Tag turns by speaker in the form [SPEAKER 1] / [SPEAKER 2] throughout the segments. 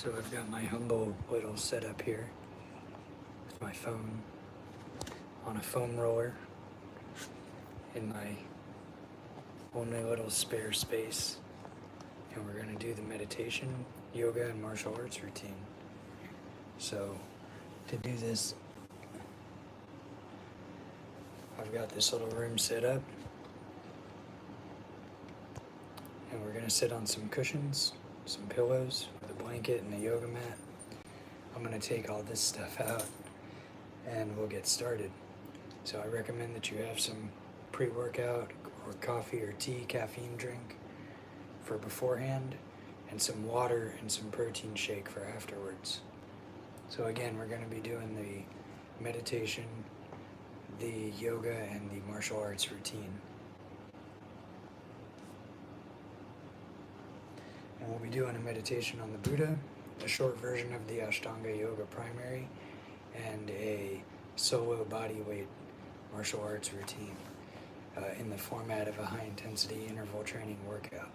[SPEAKER 1] So I've got my humble little setup here with my phone on a foam roller in my only little spare space, and we're going to do the meditation, yoga, and martial arts routine. So to do this, I've got this little room set up, and we're going to sit on some cushions, some pillows, with a blanket and a yoga mat. I'm going to take all this stuff out and we'll get started. So I recommend that you have some pre-workout or coffee or tea, caffeine drink for beforehand, and some water and some protein shake for afterwards. So again, we're going to be doing the meditation, the yoga, and the martial arts routine. And we'll be doing a meditation on the Buddha, a short version of the Ashtanga yoga primary, and a solo bodyweight martial arts routine in the format of a high-intensity interval training workout.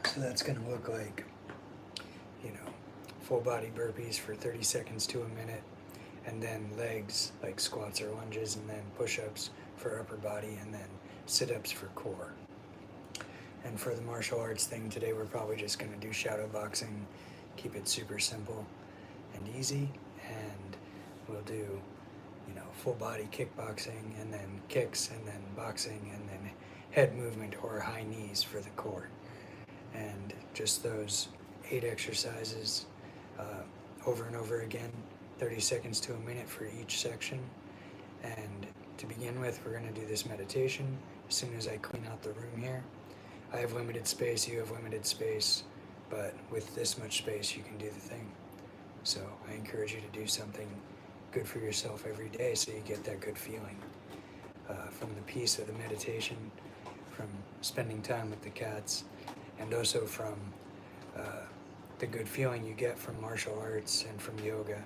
[SPEAKER 1] So that's going to look like, full body burpees for 30 seconds to a minute, and then legs like squats or lunges, and then push-ups for upper body, and then sit-ups for core. And for the martial arts thing today, we're probably just going to do shadow boxing, keep it super simple and easy, and we'll do, full body kickboxing, and then kicks, and then boxing, and then head movement or high knees for the core. And just those 8 exercises over and over again, 30 seconds to a minute for each section. And to begin with, we're going to do this meditation as soon as I clean out the room here. I have limited space, you have limited space, but with this much space you can do the thing. So I encourage you to do something good for yourself every day so you get that good feeling from the peace of the meditation, from spending time with the cats, and also from the good feeling you get from martial arts and from yoga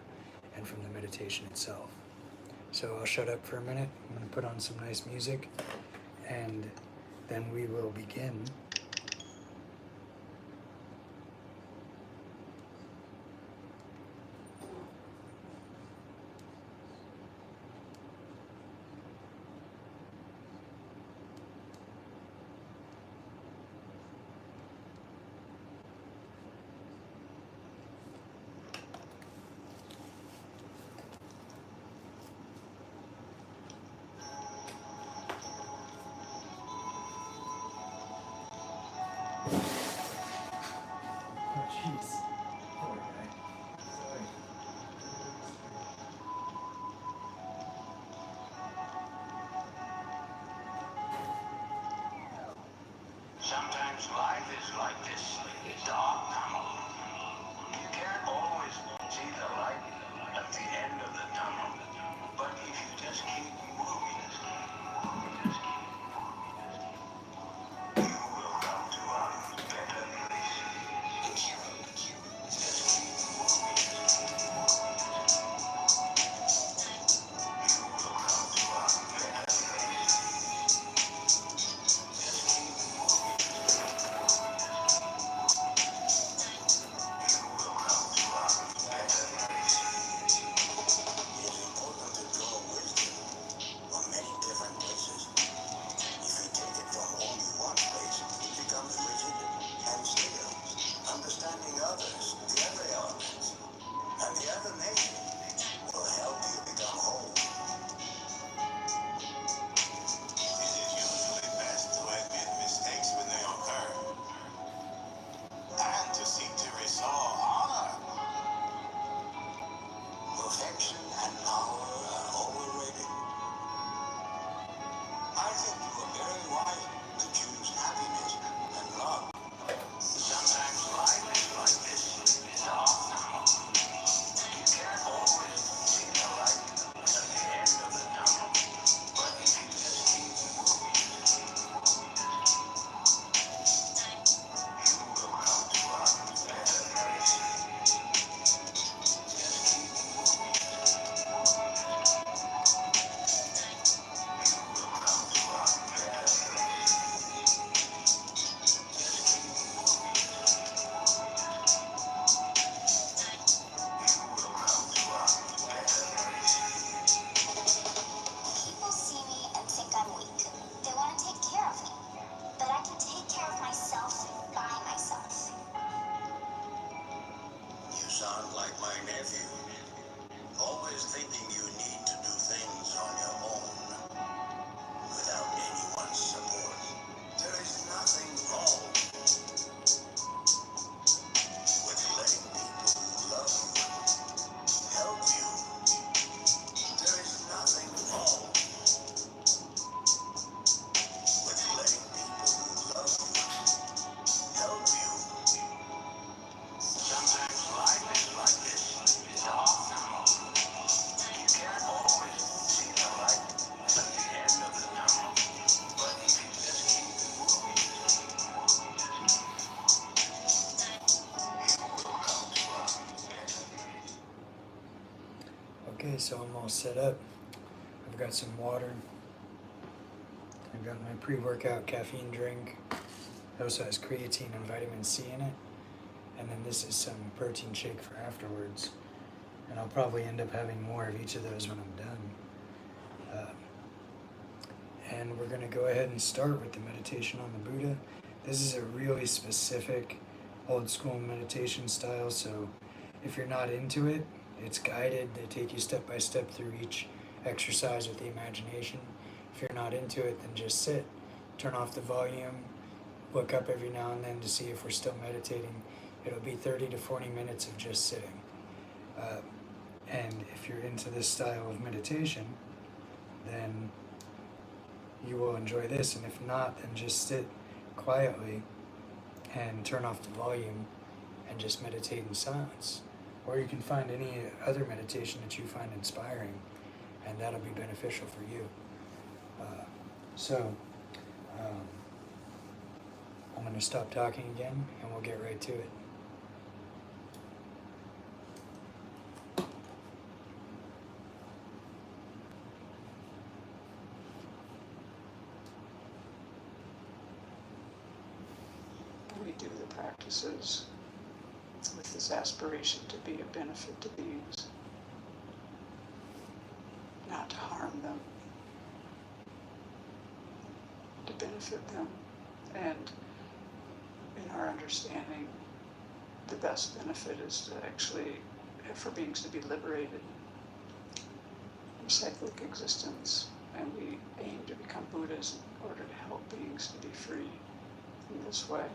[SPEAKER 1] and from the meditation itself. So I'll shut up for a minute. I'm going to put on some nice music, and then we will begin. Oh, jeez. Poor guy. Sorry.
[SPEAKER 2] Sometimes life is like this dark tunnel. You can't always see the light at the end of the tunnel. But if you just keep moving, you will come to a better place. Just keep moving. You will come to a better place. Just keep moving. You will come to a better place. It's important to go with
[SPEAKER 1] set up. I've got some water. I've got my pre-workout caffeine drink. It also has creatine and vitamin C in it. And then this is some protein shake for afterwards. And I'll probably end up having more of each of those when I'm done. And we're going to go ahead and start with the meditation on the Buddha. This is a really specific old school meditation style, so if you're not into it, it's guided. They take you step by step through each exercise with the imagination. If you're not into it, then just sit, turn off the volume, look up every now and then to see if we're still meditating. It'll be 30 to 40 minutes of just sitting. And if you're into this style of meditation, then you will enjoy this, and if not, then just sit quietly and turn off the volume and just meditate in silence. Or you can find any other meditation that you find inspiring, and that'll be beneficial for you. I'm going to stop talking again, and we'll get right to it.
[SPEAKER 3] We do the practices with this aspiration to be a benefit to beings, not to harm them, to benefit them, and in our understanding, the best benefit is to actually, for beings to be liberated from cyclic existence, and we aim to become Buddhas in order to help beings to be free in this way.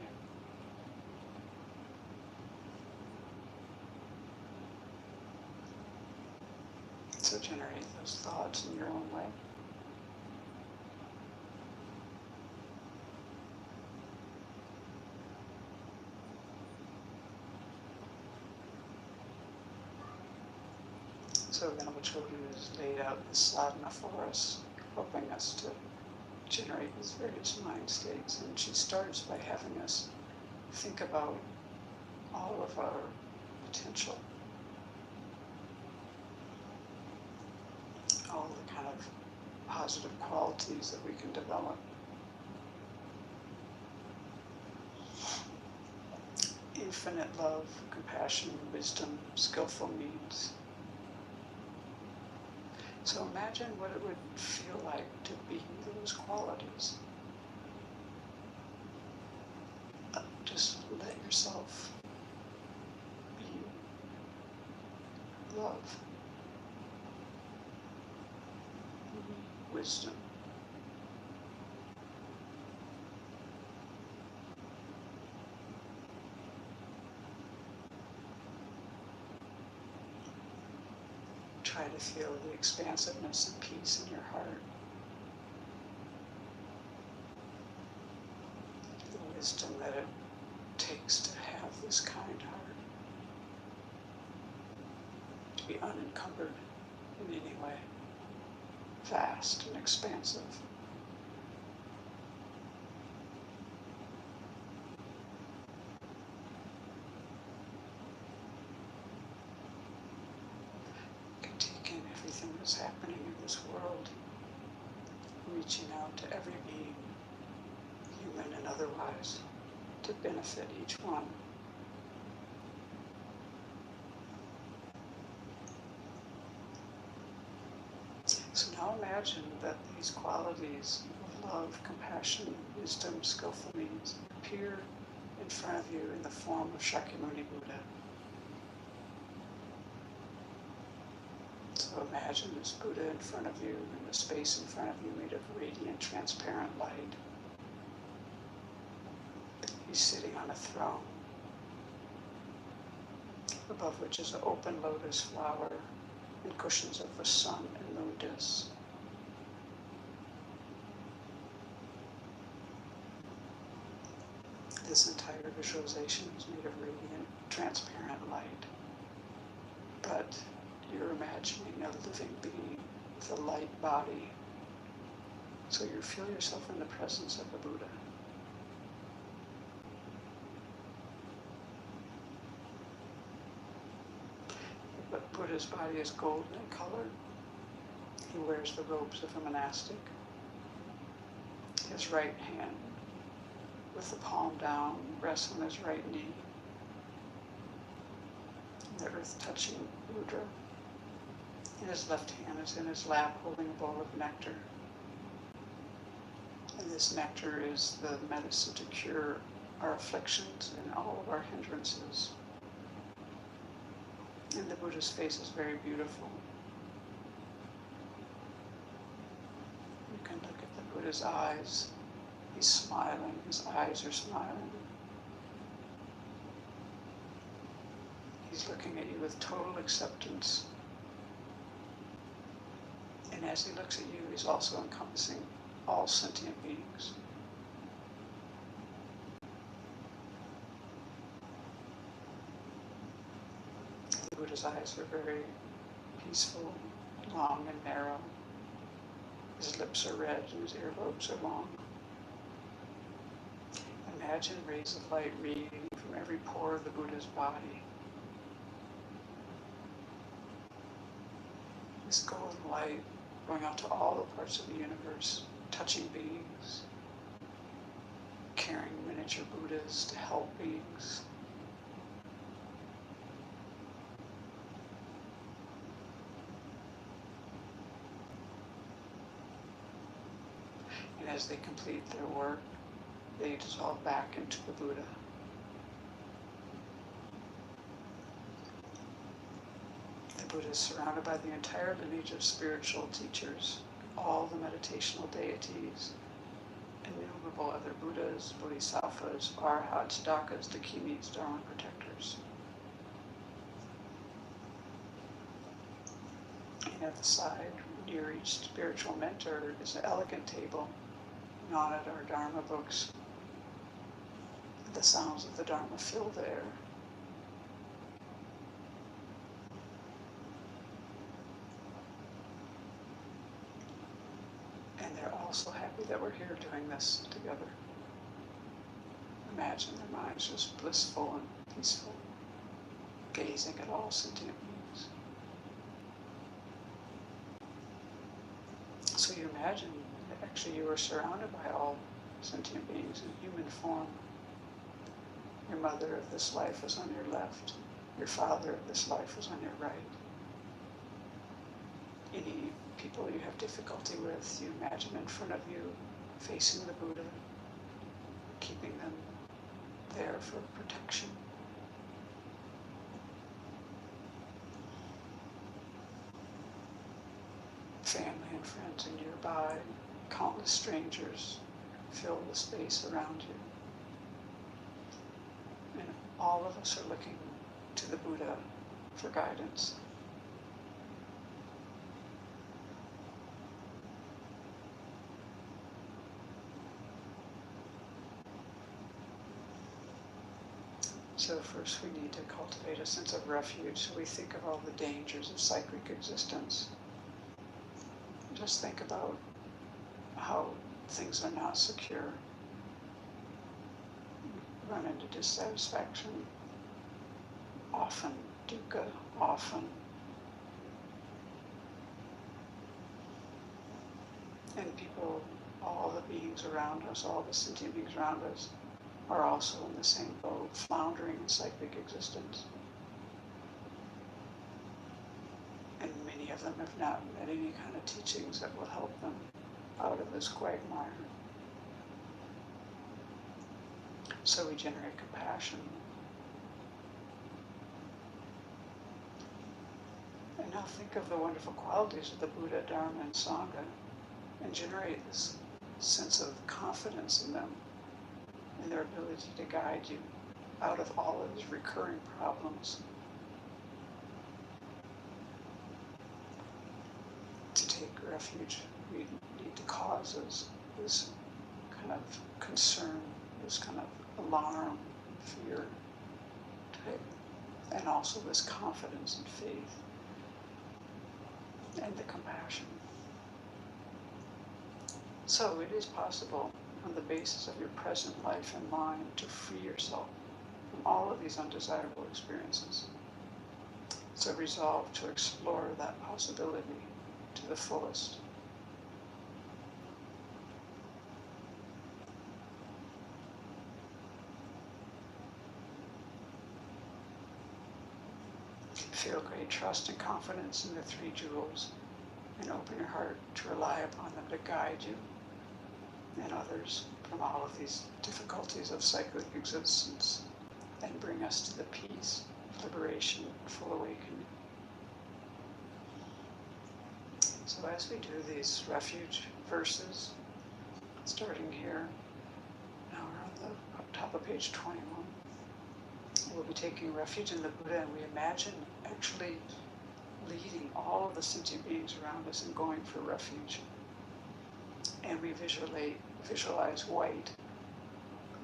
[SPEAKER 3] So generate those thoughts in your own way. So Venerable Chodu has laid out the sadhana for us, helping us to generate these various mind states. And she starts by having us think about all of our potential, all the kind of positive qualities that we can develop. Infinite love, compassion, wisdom, skillful means. So imagine what it would feel like to be those qualities. Just let yourself be love, wisdom, try to feel the expansiveness and peace in your heart, the wisdom that it takes to have this kind heart, to be unencumbered in any way, vast and expansive. You can take in everything that's happening in this world, reaching out to every being, human and otherwise, to benefit each one. So now imagine that these qualities of love, compassion, wisdom, skillful means appear in front of you in the form of Shakyamuni Buddha. So imagine this Buddha in front of you, and the space in front of you made of radiant, transparent light. He's sitting on a throne, above which is an open lotus flower and cushions of the sun and moon discs. This entire visualization is made of radiant, transparent light. But you're imagining a living being with a light body. So you feel yourself in the presence of the Buddha. But Buddha's body is golden in color, He wears the robes of a monastic. His right hand, with the palm down, rests on his right knee. The earth-touching mudra. And his left hand is in his lap holding a bowl of nectar. And this nectar is the medicine to cure our afflictions and all of our hindrances. And the Buddha's face is very beautiful. You can look at the Buddha's eyes. He's smiling, his eyes are smiling. He's looking at you with total acceptance. And as he looks at you, he's also encompassing all sentient beings. The Buddha's eyes are very peaceful, long and narrow. His lips are red and his earlobes are long. Imagine rays of light radiating from every pore of the Buddha's body. This golden light going out to all the parts of the universe, touching beings, carrying miniature Buddhas to help beings. And as they complete their work, they dissolve back into the Buddha. The Buddha is surrounded by the entire lineage of spiritual teachers, all the meditational deities, innumerable other Buddhas, Bodhisattvas, Arhats, Dakas, Dakinis, Dharma protectors. And at the side, near each spiritual mentor, is an elegant table. And on it are Dharma books. The sounds of the Dharma fill the air. And they're all so happy that we're here doing this together. Imagine their minds just blissful and peaceful, gazing at all sentient beings. So you imagine that actually you are surrounded by all sentient beings in human form. Your mother of this life is on your left. Your father of this life is on your right. Any people you have difficulty with, you imagine in front of you, facing the Buddha, keeping them there for protection. Family and friends are nearby, countless strangers fill the space around you. And all of us are looking to the Buddha for guidance. So first we need to cultivate a sense of refuge, so we think of all the dangers of cyclic existence. Just think about how things are not secure. You run into dissatisfaction, often dukkha, often. And people, all the beings around us, all the sentient beings around us, are also in the same boat, floundering in cyclic existence. And many of them have not met any kind of teachings that will help them out of this quagmire. So we generate compassion. And now think of the wonderful qualities of the Buddha, Dharma, and Sangha, and generate this sense of confidence in them, in their ability to guide you out of all of these recurring problems. To take refuge, we need the causes, this kind of concern, this kind of alarm, fear, and also this confidence and faith, and the compassion. So it is possible, on the basis of your present life and mind, to free yourself from all of these undesirable experiences. So resolve to explore that possibility to the fullest. Feel great trust and confidence in the three jewels, and open your heart to rely upon them to guide you and others from all of these difficulties of cyclic existence and bring us to the peace, liberation, full awakening. So as we do these refuge verses, starting here, now we're on the top of page 21, we'll be taking refuge in the Buddha, and we imagine actually leading all of the sentient beings around us and going for refuge. And we visualize white,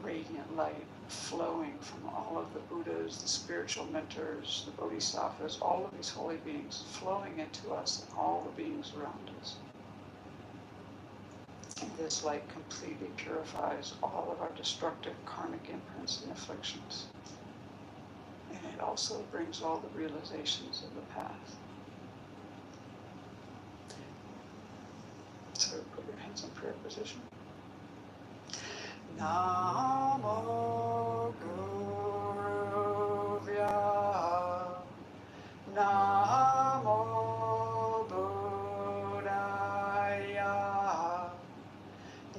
[SPEAKER 3] radiant light flowing from all of the Buddhas, the spiritual mentors, the Bodhisattvas, all of these holy beings flowing into us and all the beings around us. And this light completely purifies all of our destructive karmic imprints and afflictions. And it also brings all the realizations of the path. So put your hands in prayer position. Namo Guruvya, Namo Buddhaya,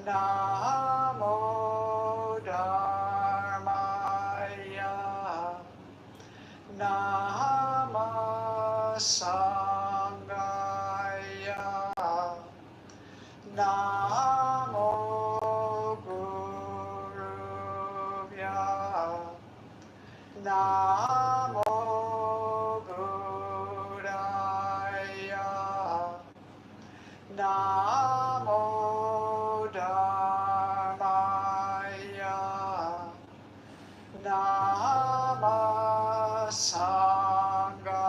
[SPEAKER 3] Namo Dharmaya, Nama Sangaya, Namo Guruvya, Namo Buddhaya, Namo Dharmaya, Nama Sangaya,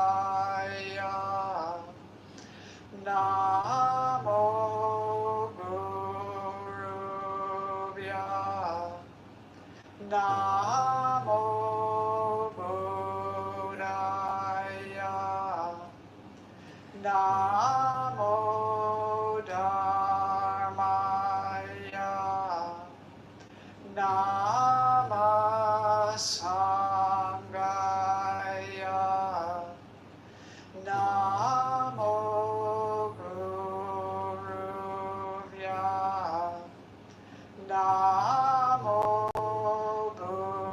[SPEAKER 3] Namo Guruvya, Namo Buddhaya, Namo Dharmaya, Nama Sangaya, Namo Guruvya, Namo Buddhaya, Namo Dharmaya, Nama Sangaya, Namo Guruvya, Namo Buddhaya,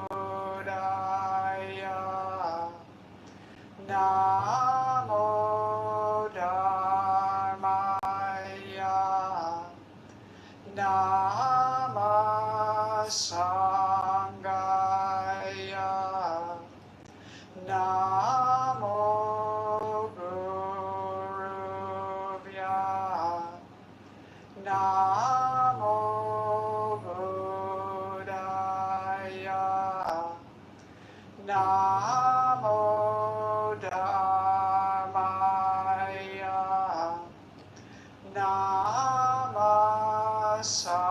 [SPEAKER 3] Namo Dharmaya, Nama Sangaya, Namo Guruvya, Namo Buddhaya, Namo Dharmaya, Nama Sangaya,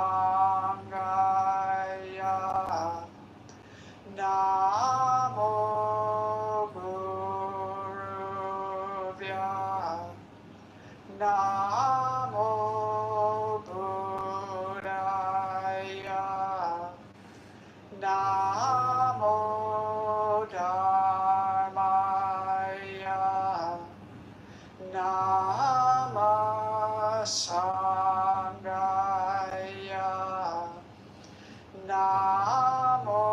[SPEAKER 3] Namo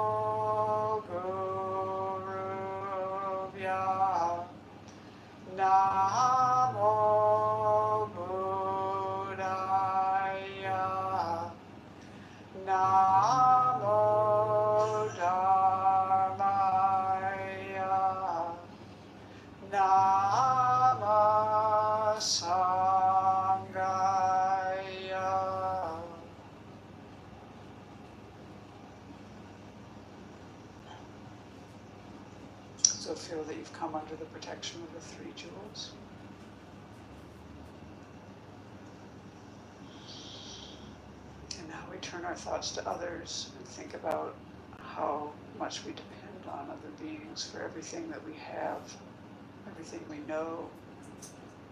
[SPEAKER 3] Guruvya, Namo Buddhaya, Namo Dharmaya, Nama Sangaya. So feel that you've come under the protection of the three jewels. And now we turn our thoughts to others and think about how much we depend on other beings for everything that we have, everything we know,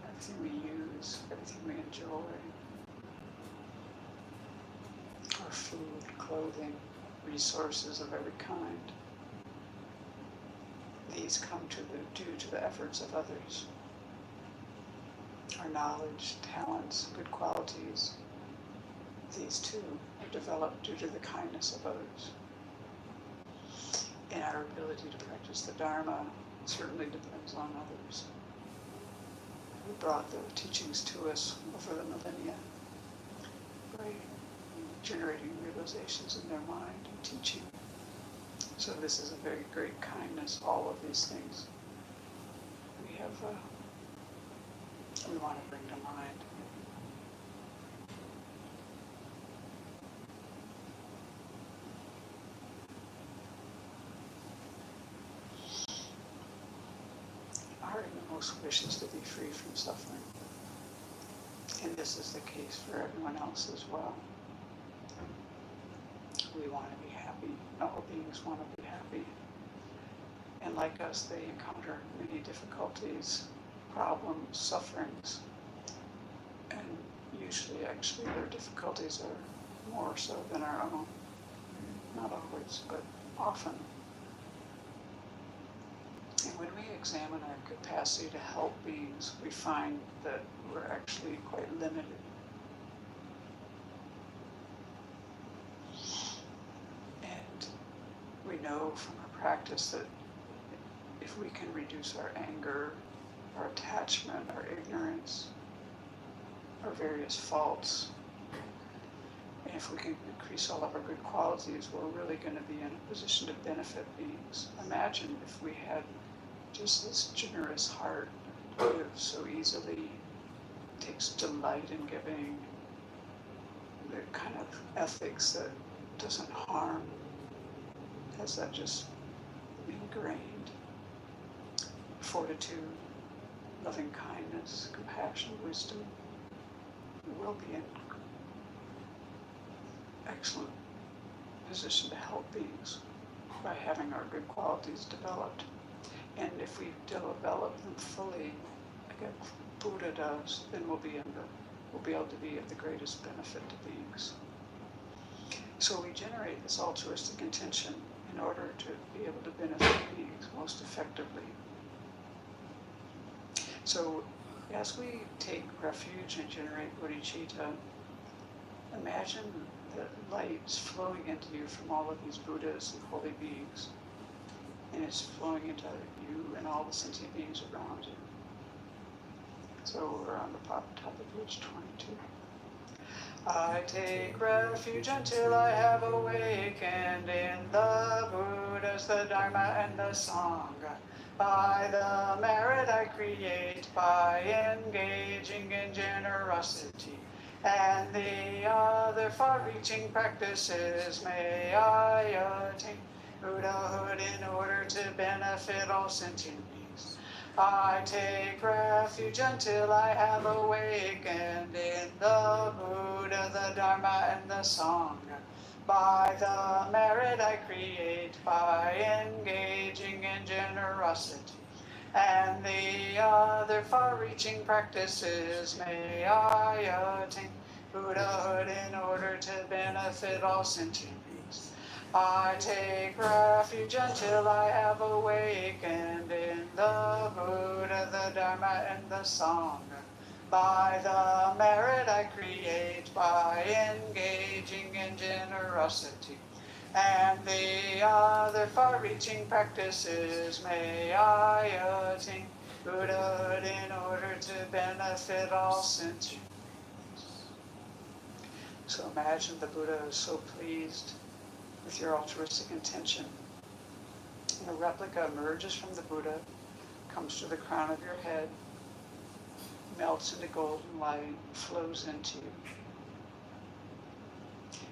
[SPEAKER 3] and everything we use, everything we enjoy, our food, clothing, resources of every kind. These come due to the efforts of others. Our knowledge, talents, good qualities, these too are developed due to the kindness of others. And our ability to practice the Dharma certainly depends on others who brought the teachings to us over the millennia by generating realizations in their mind and teaching. So this is a very great kindness, all of these things we want to bring to mind. Our innermost wish is to be free from suffering. And this is the case for everyone else as well. We want to be happy. All beings want to be happy. And like us, they encounter many difficulties, problems, sufferings. And usually, actually, their difficulties are more so than our own. Not always, but often. And when we examine our capacity to help beings, we find that we're actually quite limited. And we know from our practice that if we can reduce our anger, our attachment, our ignorance, our various faults, and if we can increase all of our good qualities, we're really going to be in a position to benefit beings. Imagine if we had just this generous heart that gives so easily, takes delight in giving, the kind of ethics that doesn't harm, has that just ingrained fortitude, loving kindness, compassion, wisdom. We'll be in excellent position to help beings by having our good qualities developed. And if we develop them fully, like a Buddha does, then we'll be able to be of the greatest benefit to beings. So we generate this altruistic intention in order to be able to benefit beings most effectively. So as we take refuge and generate bodhicitta, imagine the lights flowing into you from all of these Buddhas and holy beings. And it's flowing into you and all the sentient beings around you. So we're on the top of page 22. I take refuge until I have awakened in the Buddhas, the Dharma, and the Sangha. By the merit I create by engaging in generosity and the other far-reaching practices, may I attain Buddhahood in order to benefit all sentient beings. I take refuge until I have awakened in the Buddha, the Dharma, and the Sangha. By the merit I create by engaging in generosity and the other far-reaching practices, may I attain Buddhahood in order to benefit all sentient beings. I take refuge until I have awakened in the Buddha, the Dharma, and the Sangha. By the merit I create by engaging in generosity and the other far-reaching practices, may I attain Buddhahood in order to benefit all sentient beings. So imagine the Buddha is so pleased with your altruistic intention. And a replica emerges from the Buddha, comes to the crown of your head, melts into golden light, flows into you.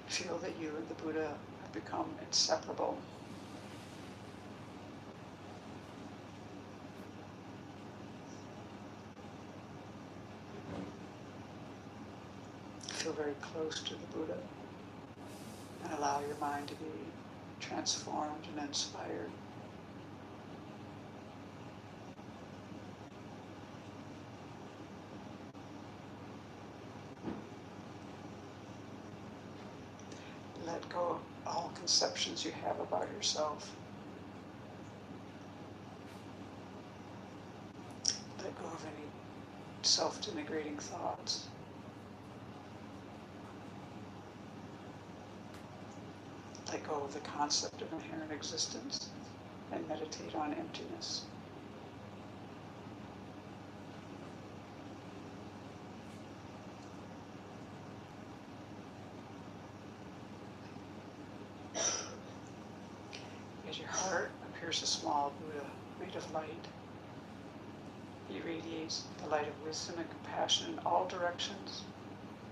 [SPEAKER 3] Feel that you and the Buddha have become inseparable. Feel very close to the Buddha and allow your mind to be transformed and inspired. Let go of all conceptions you have about yourself. Let go of any self-denigrating thoughts. Let go of the concept of inherent existence and meditate on emptiness. As your heart appears a small Buddha made of light. He radiates the light of wisdom and compassion in all directions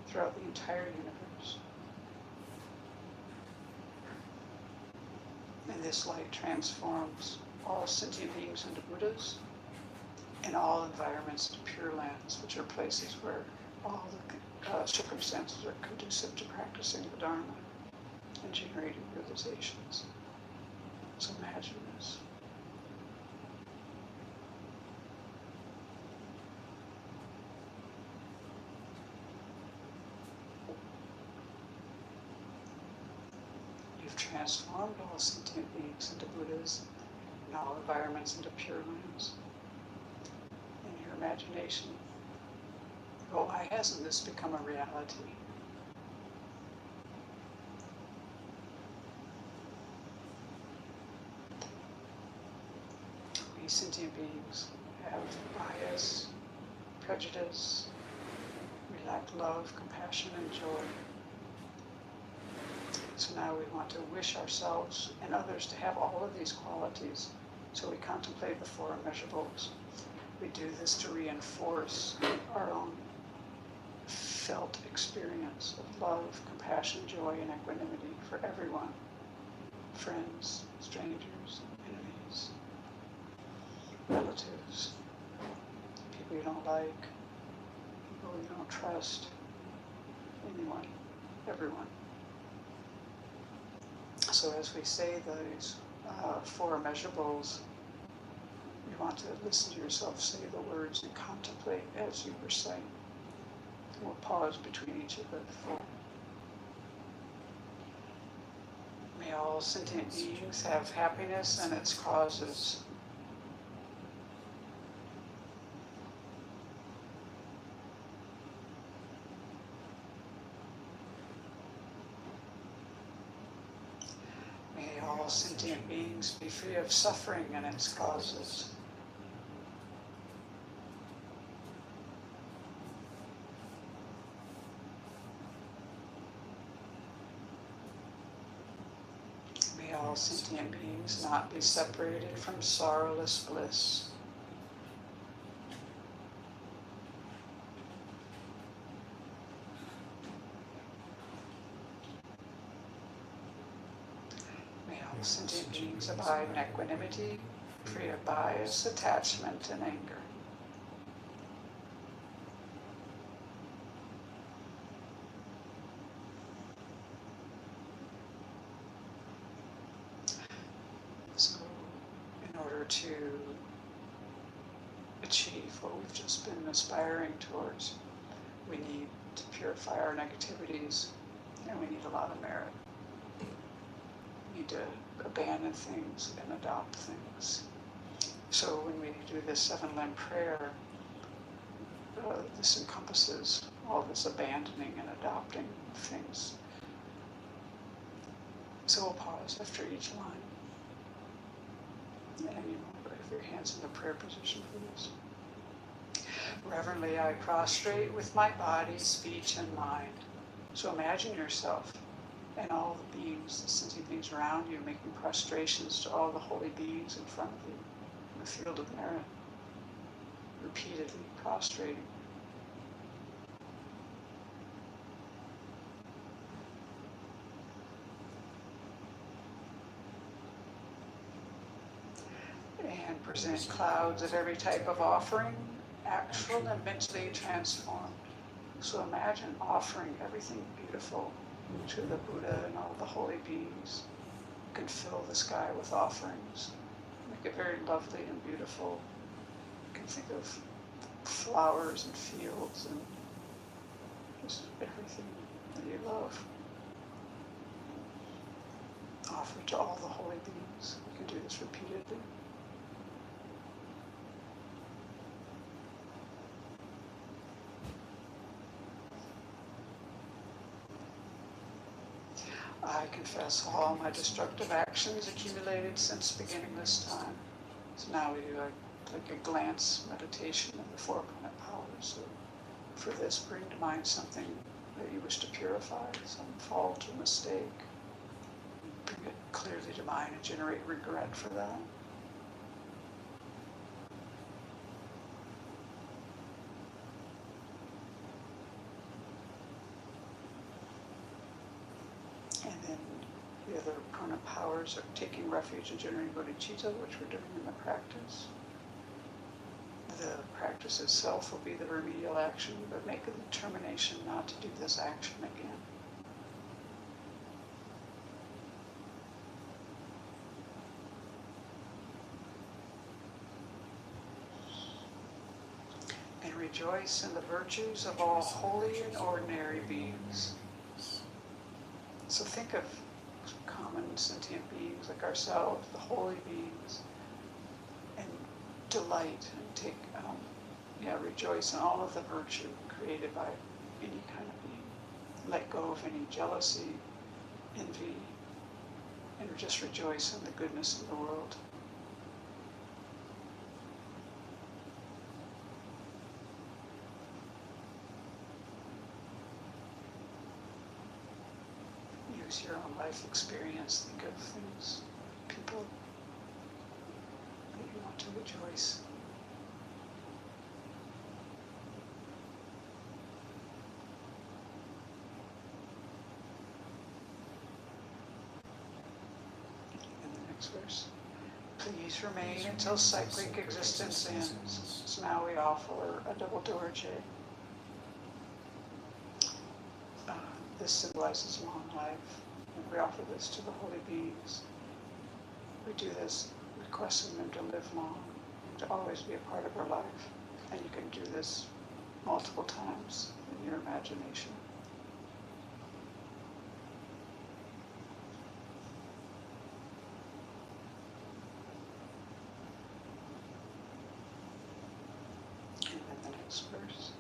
[SPEAKER 3] throughout the entire universe. And this light transforms all sentient beings into Buddhas and all environments into Pure Lands, which are places where all the circumstances are conducive to practicing the Dharma and generating realizations. So imagine this. You've transformed all sentient beings into Buddhas and all environments into Pure Lands. In your imagination, but why hasn't this become a reality? We sentient beings have bias, prejudice, we lack love, compassion, and joy. So now we want to wish ourselves and others to have all of these qualities. So we contemplate the four immeasurables. We do this to reinforce our own felt experience of love, compassion, joy, and equanimity for everyone. Friends, strangers, enemies, relatives, people you don't like, people you don't trust, anyone, everyone. So as we say those four immeasurables, you want to listen to yourself say the words and contemplate as you recite. And we'll pause between each of the four. May all sentient beings have happiness and its causes. May all sentient beings be free of suffering and its causes. May all sentient beings not be separated from sorrowless bliss. May all sentient beings abide in equanimity, free of bias, attachment, and anger. So, in order to achieve what we've just been aspiring towards, we need to purify our negativities, and we need a lot of merit. We need to abandon things and adopt things. So when we do this 7-limb prayer, this encompasses all this abandoning and adopting things. So we'll pause after each line. And you have your hands in the prayer position for this. Reverently I prostrate with my body, speech, and mind. So imagine yourself and all the beings, the sentient beings around you, making prostrations to all the holy beings in front of you in the field of merit, repeatedly prostrating. And present clouds of every type of offering, actual and mentally transformed. So imagine offering everything beautiful to the Buddha and all the holy beings. You can fill the sky with offerings. Make it very lovely and beautiful. You can think of flowers and fields and just everything that you love. to all the holy beings. We can do this repeatedly. I confess all my destructive actions accumulated since beginning this time. So now we do like a glance meditation of the 4 planet powers. So for this, bring to mind something that you wish to purify, some fault or mistake. Bring it clearly to mind and generate regret for that. And then the other prana powers are taking refuge in generating bodhicitta, which we're doing in the practice. The practice itself will be the remedial action, but make a determination not to do this action again. And rejoice in the virtues of all holy and ordinary beings. So think of common sentient beings like ourselves, the holy beings, and delight and rejoice in all of the virtue created by any kind of being. Let go of any jealousy, envy, and just rejoice in the goodness of the world. Use your own life experience. Think of things, people that you want to rejoice. And the next verse. Please remain until cyclic existence ends. So now we offer a double dorje. This symbolizes long life, and we offer this to the holy beings. We do this requesting them to live long, to always be a part of our life. And you can do this multiple times in your imagination. And then the next verse.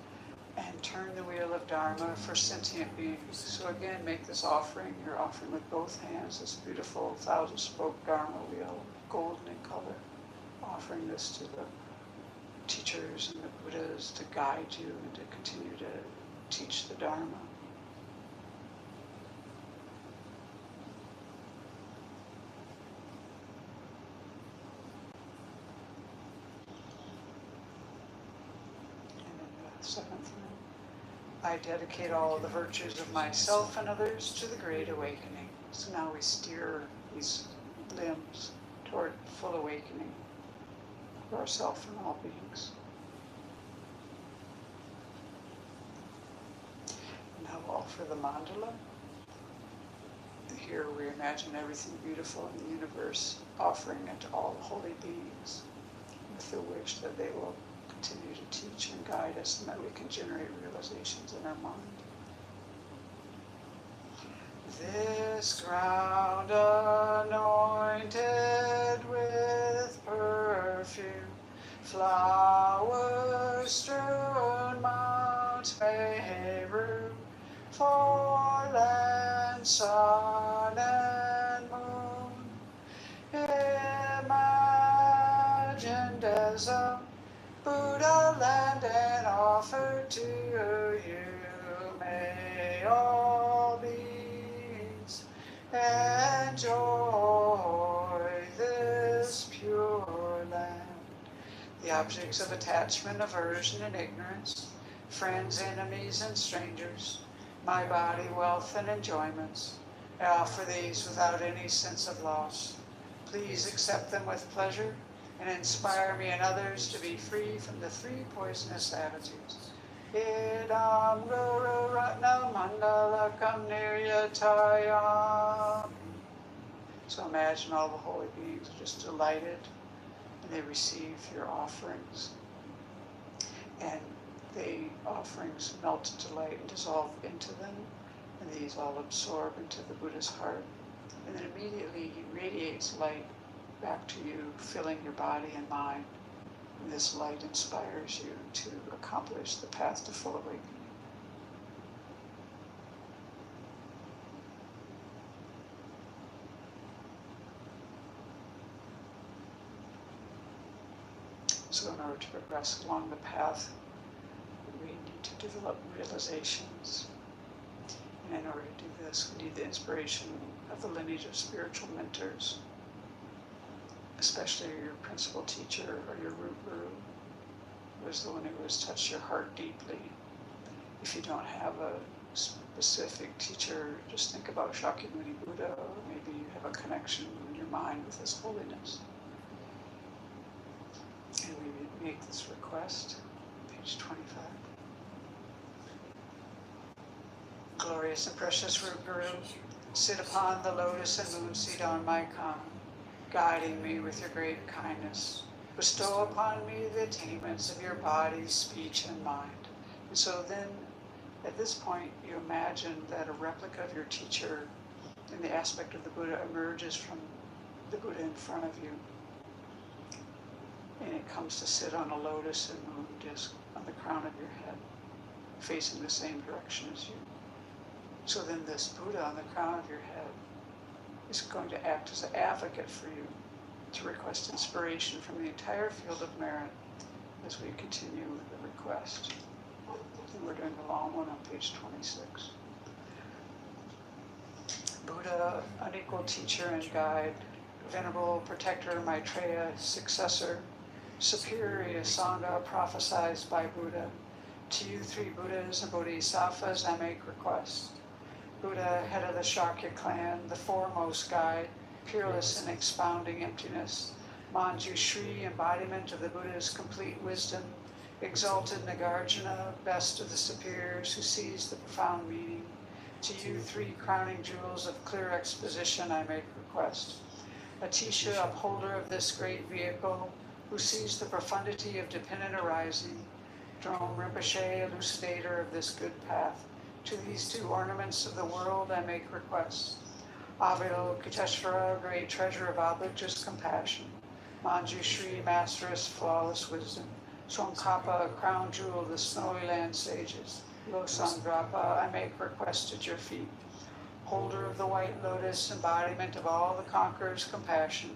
[SPEAKER 3] And turn the wheel of Dharma for sentient beings. So again, make this offering. You're offering with both hands this beautiful 1,000-spoke Dharma wheel, golden in color. Offering this to the teachers and the Buddhas to guide you and to continue to teach the Dharma. And then the seventh one. I dedicate all the virtues of myself and others to the Great Awakening. So now we steer these limbs toward full awakening for ourselves and all beings. Now we'll offer the mandala. Here we imagine everything beautiful in the universe, offering it to all the holy beings with the wish that they will continue to teach and guide us and that we can generate realizations in our mind. This ground anointed with perfume, flowers strewn, Mount Meru, for land, sun, and moon, imagined as a Buddha land and offered to you. May all beings enjoy this pure land. The objects of attachment, aversion, and ignorance, friends, enemies, and strangers, my body, wealth, and enjoyments, I offer these without any sense of loss. Please accept them with pleasure and inspire me and others to be free from the 3 poisonous attitudes. Idam Guru Ratna Mandalakam Niryatayam. So imagine all the holy beings are just delighted and they receive your offerings. And the offerings melt into light and dissolve into them. And these all absorb into the Buddha's heart. And then immediately he radiates light back to you, filling your body and mind. And this light inspires you to accomplish the path to full awakening. So in order to progress along the path, we need to develop realizations. And in order to do this, we need the inspiration of the lineage of spiritual mentors, especially your principal teacher or your root guru, who is the one who has touched your heart deeply. If you don't have a specific teacher, just think about Shakyamuni Buddha, or maybe you have a connection in your mind with His holiness. And we make this request, page 25. Glorious and precious root guru, sit upon the lotus and moon seat on my come, guiding me with your great kindness. Bestow upon me the attainments of your body, speech, and mind. And so then, at this point, you imagine that a replica of your teacher in the aspect of the Buddha emerges from the Buddha in front of you. And it comes to sit on a lotus and moon disc on the crown of your head, facing the same direction as you. So then this Buddha on the crown of your head is going to act as an advocate for you to request inspiration from the entire field of merit as we continue with the request. And we're doing the long one on page 26. Buddha, unequal teacher and guide, venerable protector Maitreya, successor, superior Sangha prophesied by Buddha, to you three Buddhas and Bodhisattvas I make request. Buddha, head of the Shakya clan, the foremost guide, peerless in expounding emptiness, Manjushri, embodiment of the Buddha's complete wisdom, exalted Nagarjuna, best of the superiors who sees the profound meaning, to you three crowning jewels of clear exposition I make request. Atisha, upholder of this great vehicle, who sees the profundity of dependent arising, Drome Rinpoche, elucidator of this good path. To these two ornaments of the world I make request. Avalokiteshvara, great treasure of oblivious compassion. Manjushri, masteress, flawless wisdom. Tsongkhapa, crown jewel of the snowy land sages. Losandrapa, I make request at your feet. Holder of the white lotus, embodiment of all the conqueror's compassion.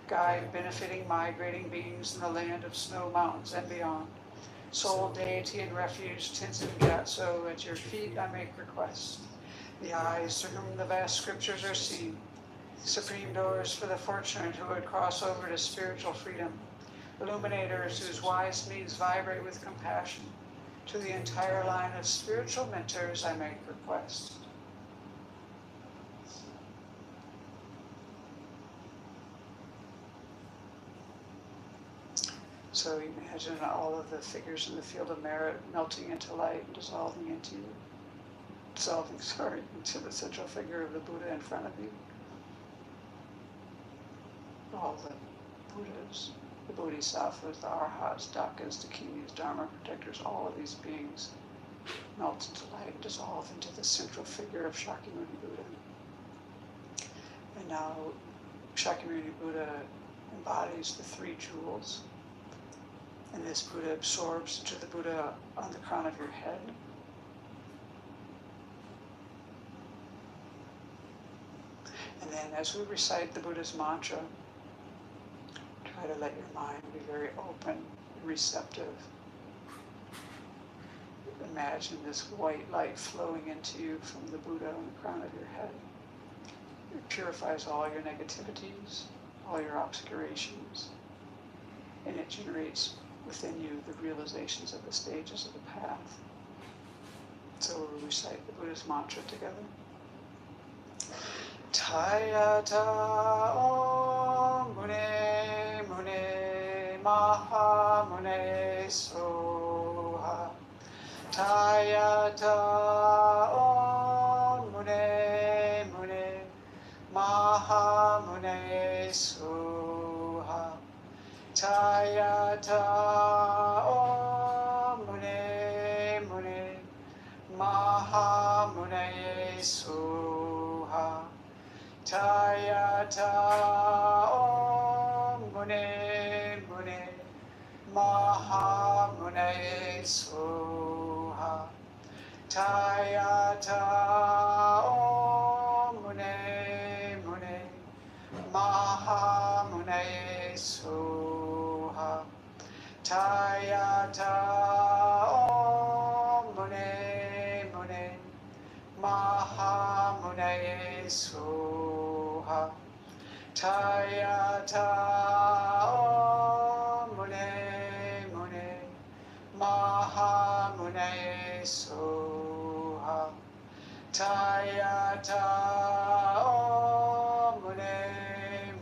[SPEAKER 3] Guide benefiting migrating beings in the land of snow mountains and beyond. Sole deity and refuge, Tenzin Gyatso, at your feet I make request. The eyes through whom the vast scriptures are seen. Supreme doors for the fortunate who would cross over to spiritual freedom. Illuminators whose wise means vibrate with compassion. To the entire line of spiritual mentors I make request. So imagine all of the figures in the field of merit melting into light and dissolving into the central figure of the Buddha in front of you. All the Buddhas, the Bodhisattvas, the Arhats, Dakas, Dakinis, Dharma protectors, all of these beings melt into light and dissolve into the central figure of Shakyamuni Buddha. And now Shakyamuni Buddha embodies the three jewels. And this Buddha absorbs into the Buddha on the crown of your head. And then as we recite the Buddha's mantra, try to let your mind be very open and receptive. Imagine this white light flowing into you from the Buddha on the crown of your head. It purifies all your negativities, all your obscurations, and it generates within you the realizations of the stages of the path. So we'll recite the Buddha's mantra together. Tayata Om Mune Mune Maha Mune Soha. Tayata Om Mune Mune Maha Mune Soha. Tayata Om Mune Mune Maha Mune Soha. Tayata Om Mune Mune Maha Mune Soha. Tayata Om Mune Mune Maha Mune Soha. Tayata Om Mune Mune Maha Mune Soha. Tayata Om Mune Mune Maha Mune Soha. Tayata Om Mune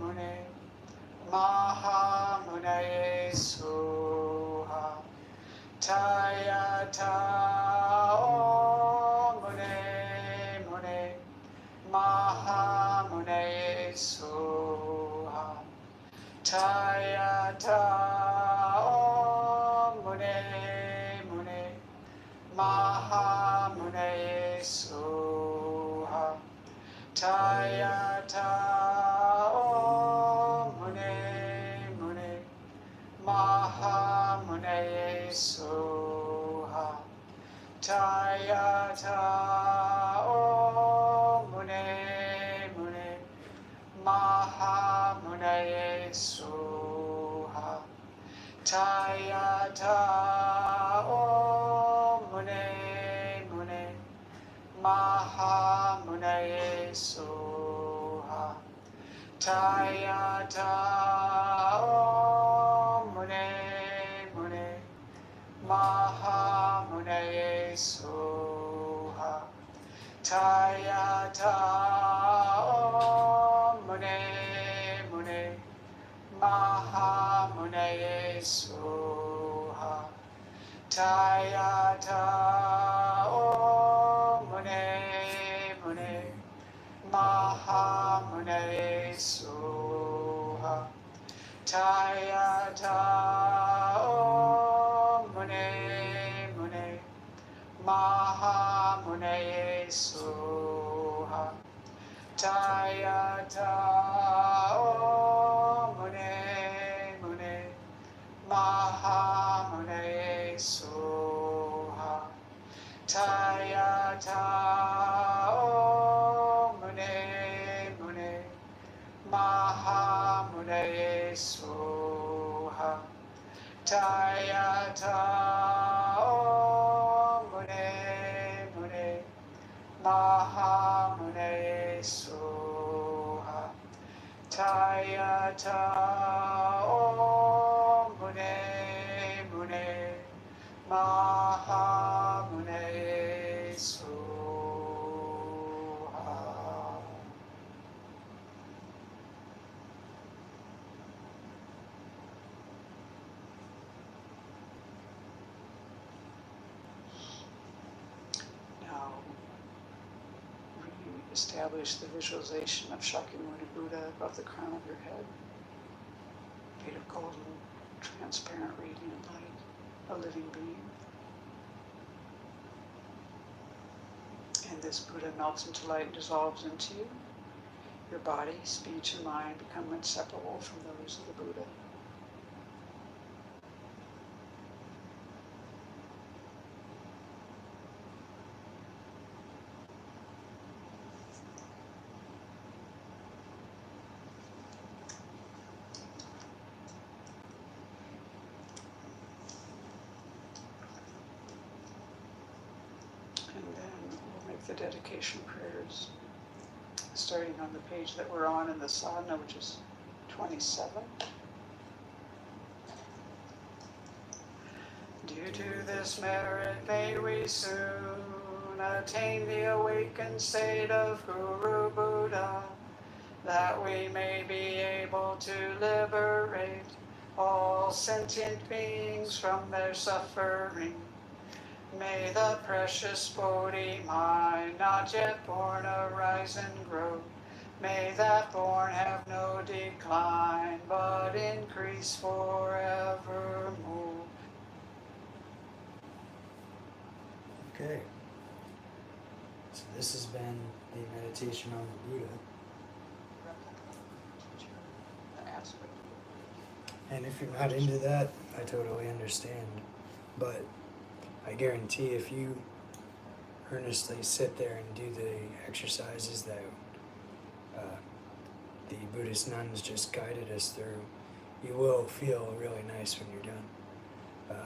[SPEAKER 3] Mune Maha Mune Soha. Tayata Om Mune Mune Maha Mune Soha. Tayata Om Mune Mune Maha Mune Soha. Tayata Om Mune Mune Maha Mune Soha. Tayata Om Mune Mune Maha Mune Soha. Tayata Om Mune Mune Maha Mune Soha. Tayata Om Mune Mune Maha Mune Soha. Tayata Om Mune Mune Maha Mune Soha. Tayata Om Mune Mune Maha Mune Soha. Tayata Om Mune Mune Maha Mune Soha. Tayata Om Mune Mune Maha Mune Soha. Tayata Om Mune Mune Maha Mune Soha. Tayata Om Mune Mune Maha Mune Soha. Tayata Om Mune Mune Maha Mune Soha. Now, re-establish the visualization of Shakyamuni Buddha above the crown of your head, made of golden, transparent, radiant light, a living being. And this Buddha melts into light and dissolves into you. Your body, speech, and mind become inseparable from those of the Buddha. And then we'll make the dedication prayers, starting on the page that we're on in the sadhana, which is 27. Due to this merit, may we soon attain the awakened state of Guru Buddha, that we may be able to liberate all sentient beings from their suffering. May the precious Bodhi mind not yet born arise and grow. May that born have no decline, but increase forevermore.
[SPEAKER 1] Okay. So this has been the meditation on the Buddha.
[SPEAKER 3] aspect.
[SPEAKER 1] And if you're not into that, I totally understand. But I guarantee if you earnestly sit there and do the exercises that the Buddhist nuns just guided us through, you will feel really nice when you're done.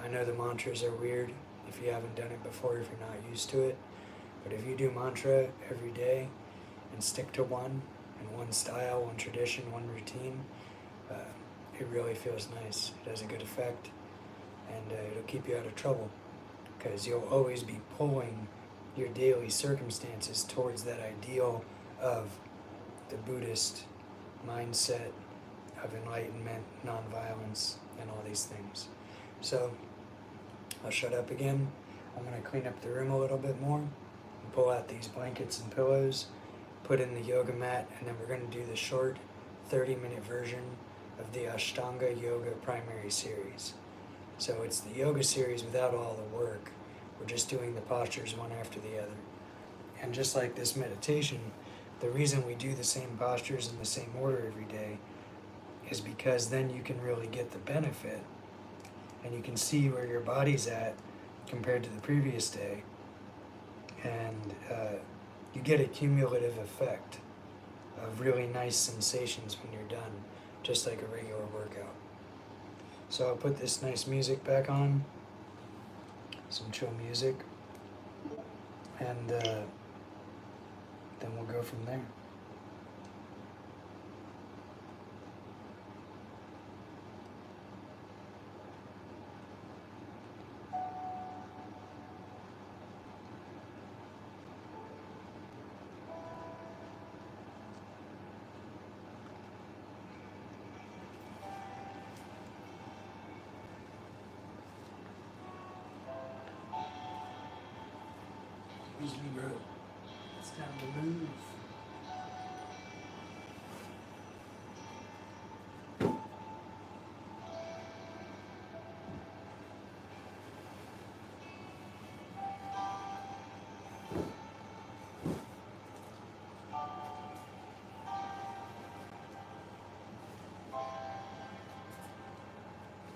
[SPEAKER 1] I know the mantras are weird if you haven't done it before, if you're not used to it. But if you do mantra every day and stick to one, and one style, one tradition, one routine, it really feels nice. It has a good effect, and it'll keep you out of trouble, because you'll always be pulling your daily circumstances towards that ideal of the Buddhist mindset of enlightenment, nonviolence, and all these things. So I'll shut up again. I'm going to clean up the room a little bit more and pull out these blankets and pillows, put in the yoga mat, and then we're going to do the short 30-minute version of the Ashtanga Yoga primary series. So it's the yoga series without all the work. We're just doing the postures one after the other. And just like this meditation, the reason we do the same postures in the same order every day is because then you can really get the benefit, and you can see where your body's at compared to the previous day, and you get a cumulative effect of really nice sensations when you're done, just like a regular workout. So I'll put this nice music back on, some chill music, and then we'll go from there. Excuse me, bro. It's time to move.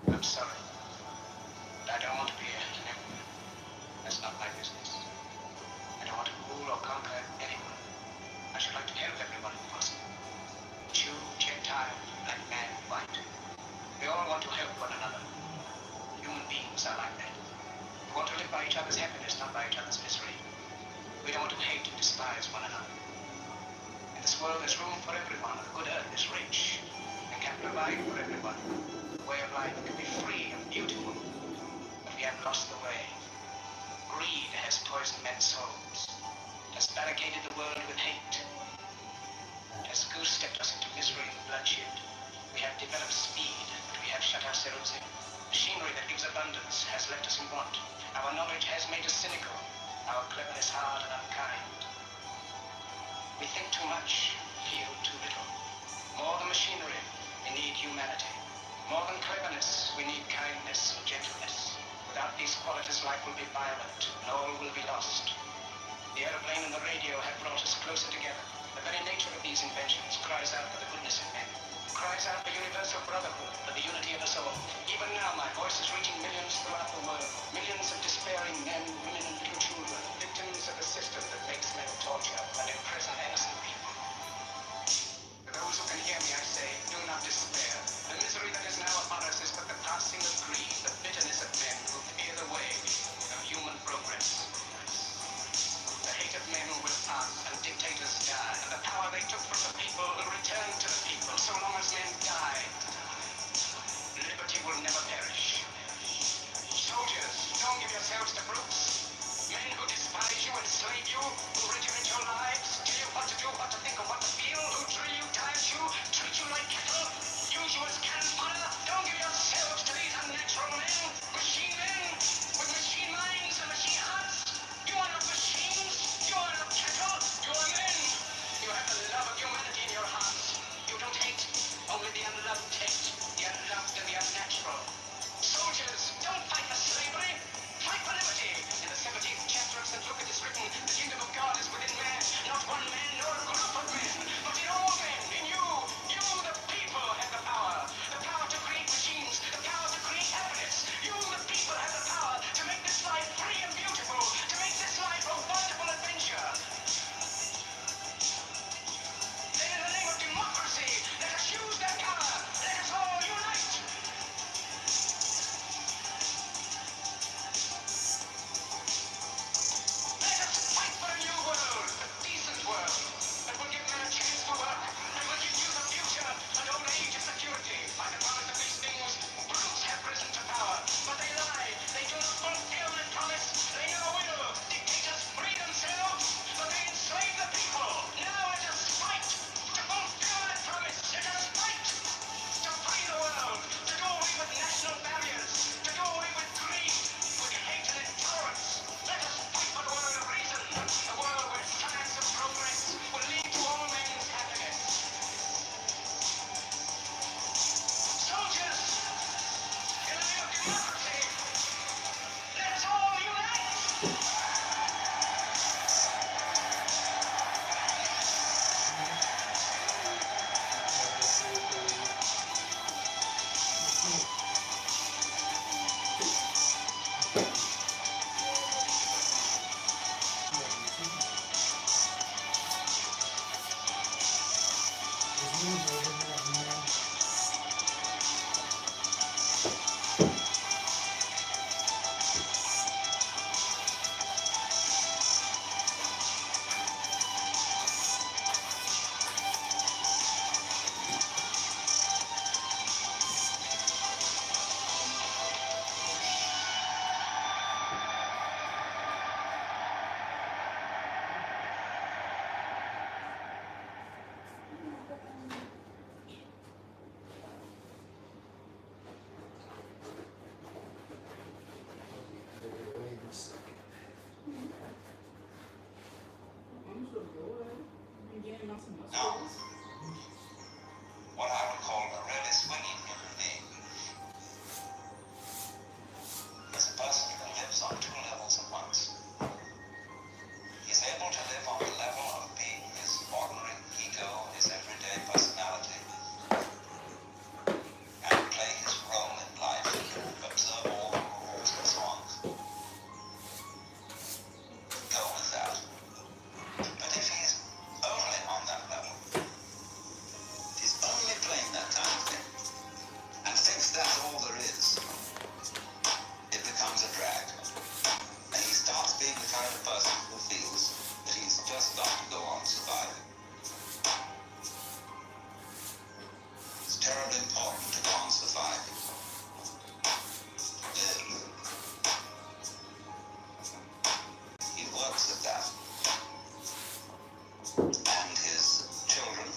[SPEAKER 2] I'm sorry, but I don't want to be an emperor. That's not my business. I don't want to rule or conquer anyone. I should like to help everyone if possible. Jew, Gentile, black man, white. We all want to help one another. Human beings are like that. We want to live by each other's happiness, not by each other's misery. We don't want to hate and despise one another. In this world, there's room for everyone. The good earth is rich and can provide for everyone. The way of life can be free and beautiful, but we have lost the way. Greed has poisoned men's souls, has barricaded the world with hate, has goose-stepped us into misery and bloodshed. We have developed speed, but we have shut ourselves in. Machinery that gives abundance has left us in want. Our knowledge has made us cynical, our cleverness hard and unkind. We think too much, feel too little. More than machinery, we need humanity. More than cleverness, we need kindness and gentleness. Without these qualities, life will be violent, and all will be lost. The airplane and the radio have brought us closer together. The very nature of these inventions cries out for the goodness of men, cries out for universal brotherhood, for the unity of us all. Even now, my voice is reaching millions throughout the world. Millions of despairing men, women, and little children, victims of a system that makes men torture and imprison innocent people. To those who can hear me, I say, do not despair. The misery that is now upon us is but the passing of greed, the bitterness of men who fear the way of human progress. The hate of men will pass and dictators die, and the power they took from the people will return to the people so long as men die. Liberty will never perish. Soldiers, don't give yourselves to brutes. Men who despise you, enslave you, who regiment your lives, tell you what to do, what to think, or what to feel, who drill you, diet you, treat you like cattle, use you as cannon fodder. Don't give yourselves to these unnatural men, machine men, with machine minds and machine hearts. You are not machines, you are not cattle, you are men. You have the love of humanity in your hearts. You don't hate, only the unloved hate, the unloved and the unnatural. Soldiers, don't fight for slavery, fight for liberty. In the 17th chapter of St. Luke it is written, the kingdom of God is within man, not Now, what I would call a really swinging human being is a person who lives on two levels at once. He's able to live on the level of being his ordinary ego, his everyday personality, and play his role in life, observe all the rules and so on. Go with that. But if he's only on that level, he's only playing that kind of thing, and thinks that's all there is, it becomes a drag. And he starts being the kind of person who feels that he's just got to go on surviving. It's terribly important to go on surviving. Live. He works at that. And his children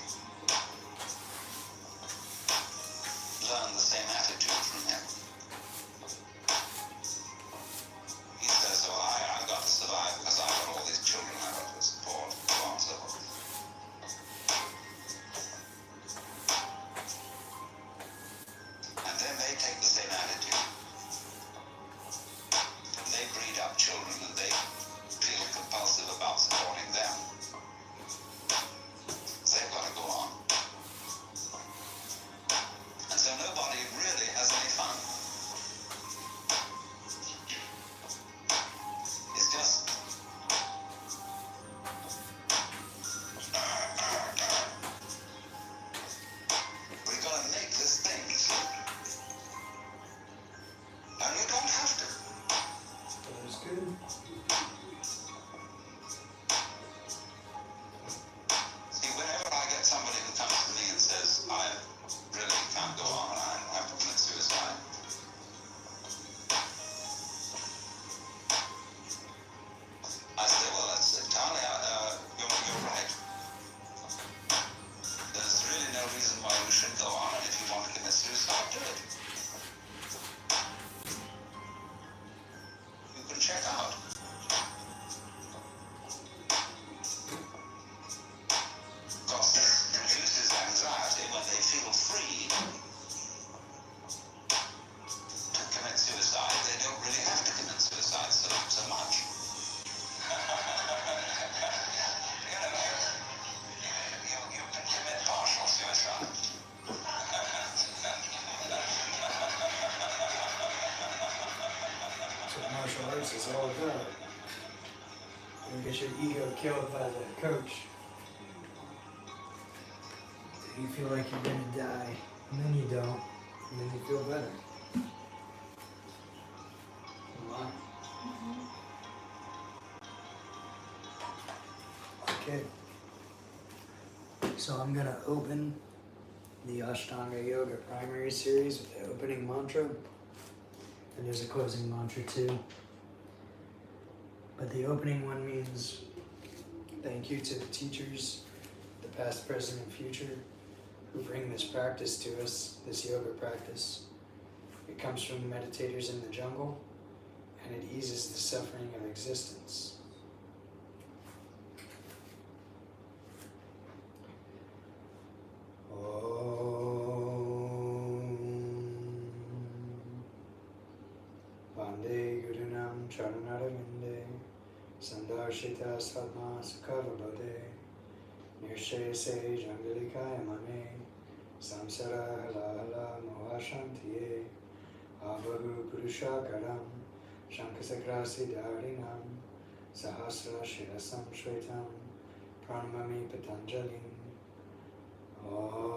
[SPEAKER 2] learn the same attitude from him. He says, oh, I've got to survive because I've got all these children I've got to support, so on and so forth. And then they take the same attitude. They breed up children and they feel compulsive about supporting them. They've got to go on. And so nobody really has any fun. It's just we've got to make this thing. And we don't have to.
[SPEAKER 1] That was good.
[SPEAKER 2] See, whenever I get somebody who comes to me and says, I really can't go on, I have to commit suicide, I say, well, that's entirely, you're right. There's really no reason why we should go on, and if you want to commit suicide, do it. You can check out. Because this reduces anxiety when they feel free to commit suicide. They don't really have to commit suicide so much. You can commit partial suicide.
[SPEAKER 1] That's what martial arts is all about. You get your ego killed by the coach. You feel like you're gonna die, and then you don't, and then you feel better. Wow. Okay. So I'm gonna open the Ashtanga Yoga primary series with the opening mantra, and there's a closing mantra too. But the opening one means thank you to the teachers, the past, present, and future, who bring this practice to us, this yoga practice. It comes from meditators in the jungle, and it eases the suffering of existence. Vande Gurunam Charanarvinde Sandarshita Satma Sukhavabhade Nirshe Se Jangalikaya Mane Samsara Hala Hala Mohashantiye Abahu Purushakaram Shankasakrasi Dharinam Sahasra Shirasam Shwetam Pranamami Patanjalim Om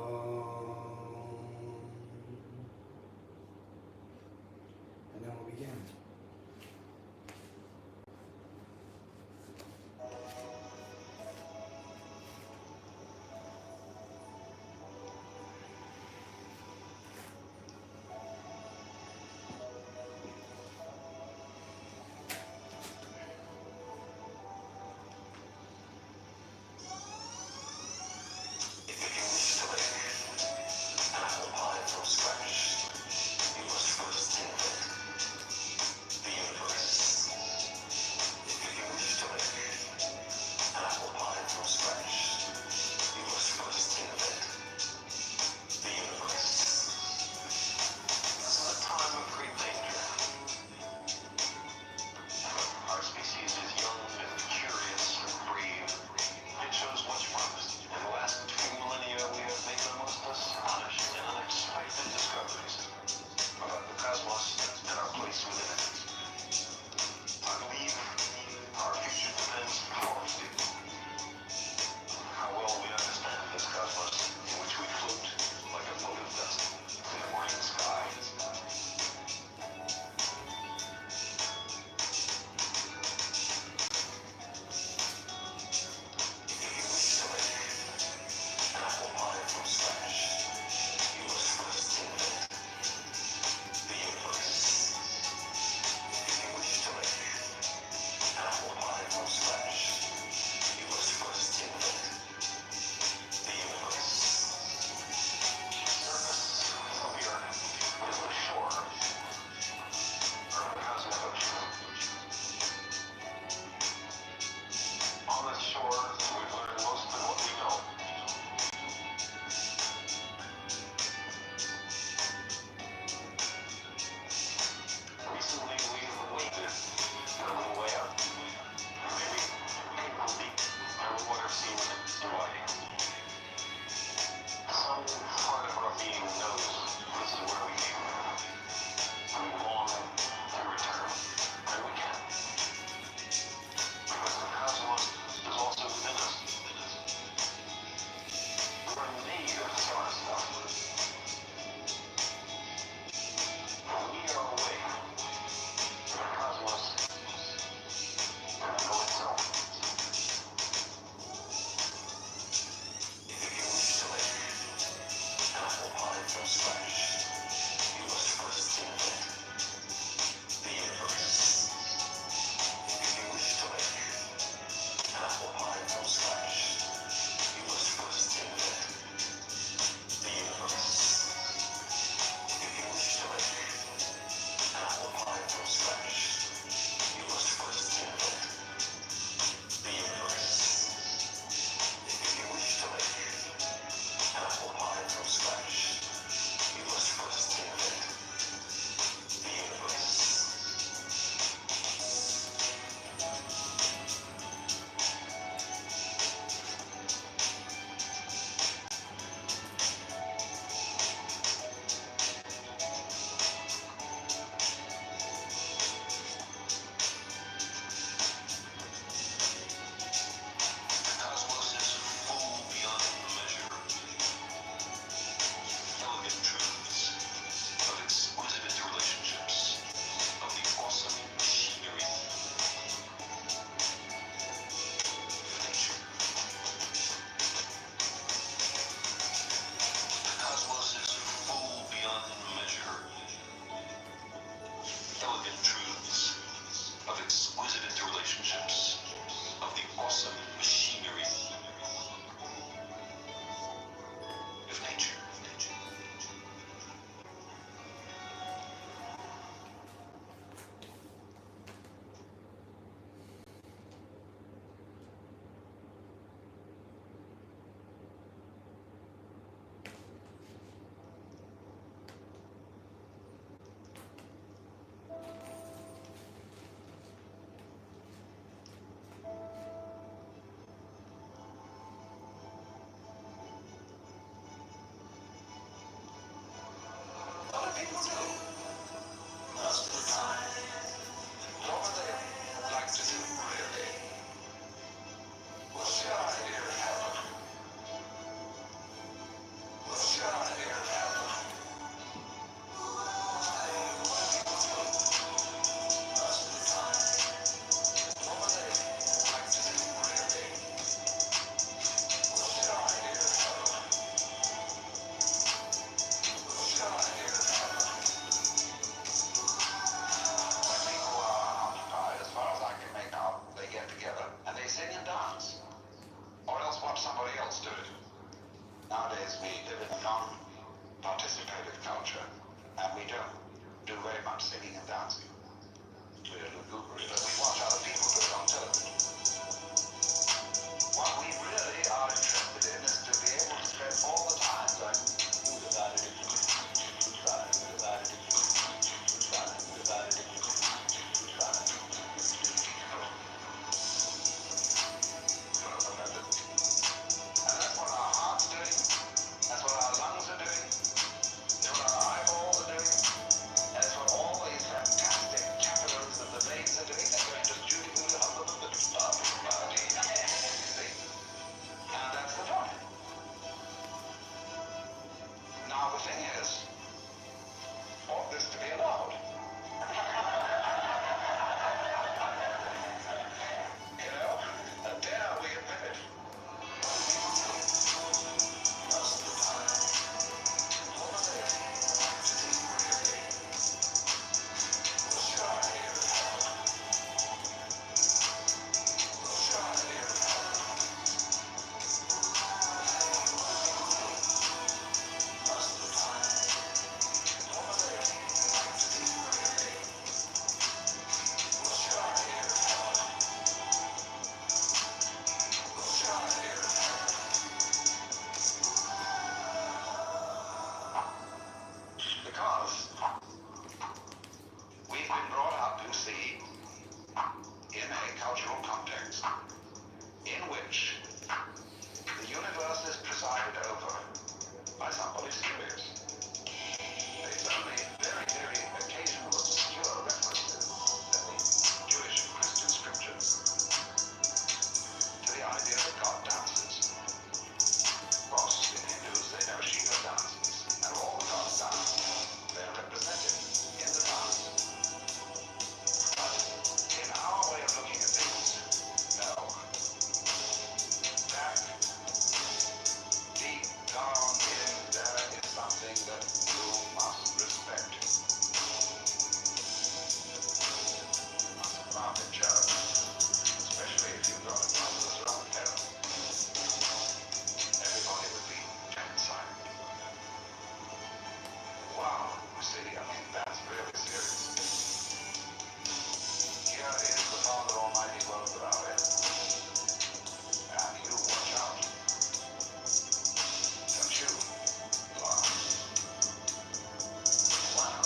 [SPEAKER 2] somebody else do it. Nowadays we live in a non-participative culture, and we don't do very much singing and dancing. We're lugubrious, but we watch other people do it on television. What we really are interested in is to be able to spend all the time going, who divided it, who divided it, who divided it, who divided it, who divided it, who divided it. And that's what our heart's doing, that's what our lungs are doing, that's what our eyeballs are doing, and it's what all these fantastic capillaries of the veins are doing. They're going just shooting through the hub of the body. See? And that's the point. Now the thing is, ought this to be allowed? You know? And dare we admit it? Because we've been brought up, you see, in a cultural context in which the universe is presided over by somebody serious. It's only very, very occasional obscure references in the Jewish and Christian scriptures to the idea that God dances. Of course, in Hindus they know Shiva dances, and all the gods dance. They're represented in the dance. But in our way of looking at things, no. That deep down in there is something that you must respect. You mustn't laugh at church, especially if you've got a godless round hell. Everybody would be dead silent. Wow, you see, I mean, that's really serious. Here is the Father Almighty world without end. And you watch out. Don't you? Wow. Wow.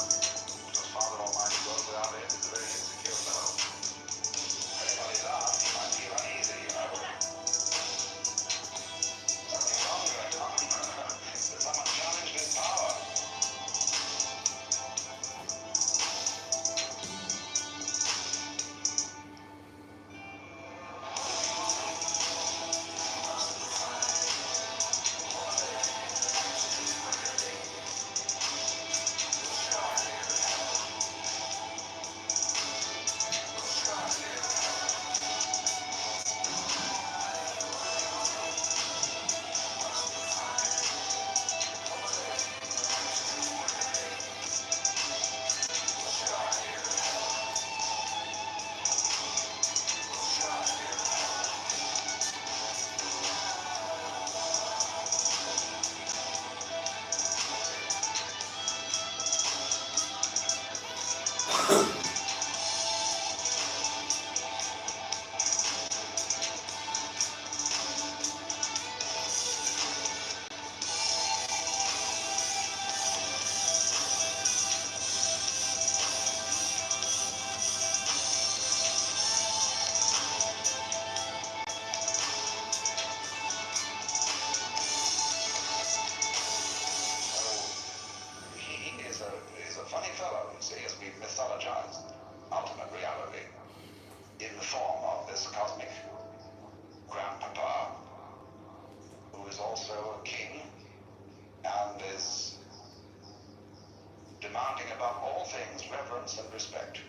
[SPEAKER 2] Because Father Almighty world without end is a very insecure fellow. Anybody laugh, he might feel uneasy, you know. Something wrong going on. There's someone challenged in power. He's a funny fellow, you see, as we've mythologized ultimate reality in the form of this cosmic grandpapa, who is also a king and is demanding above all things reverence and respect.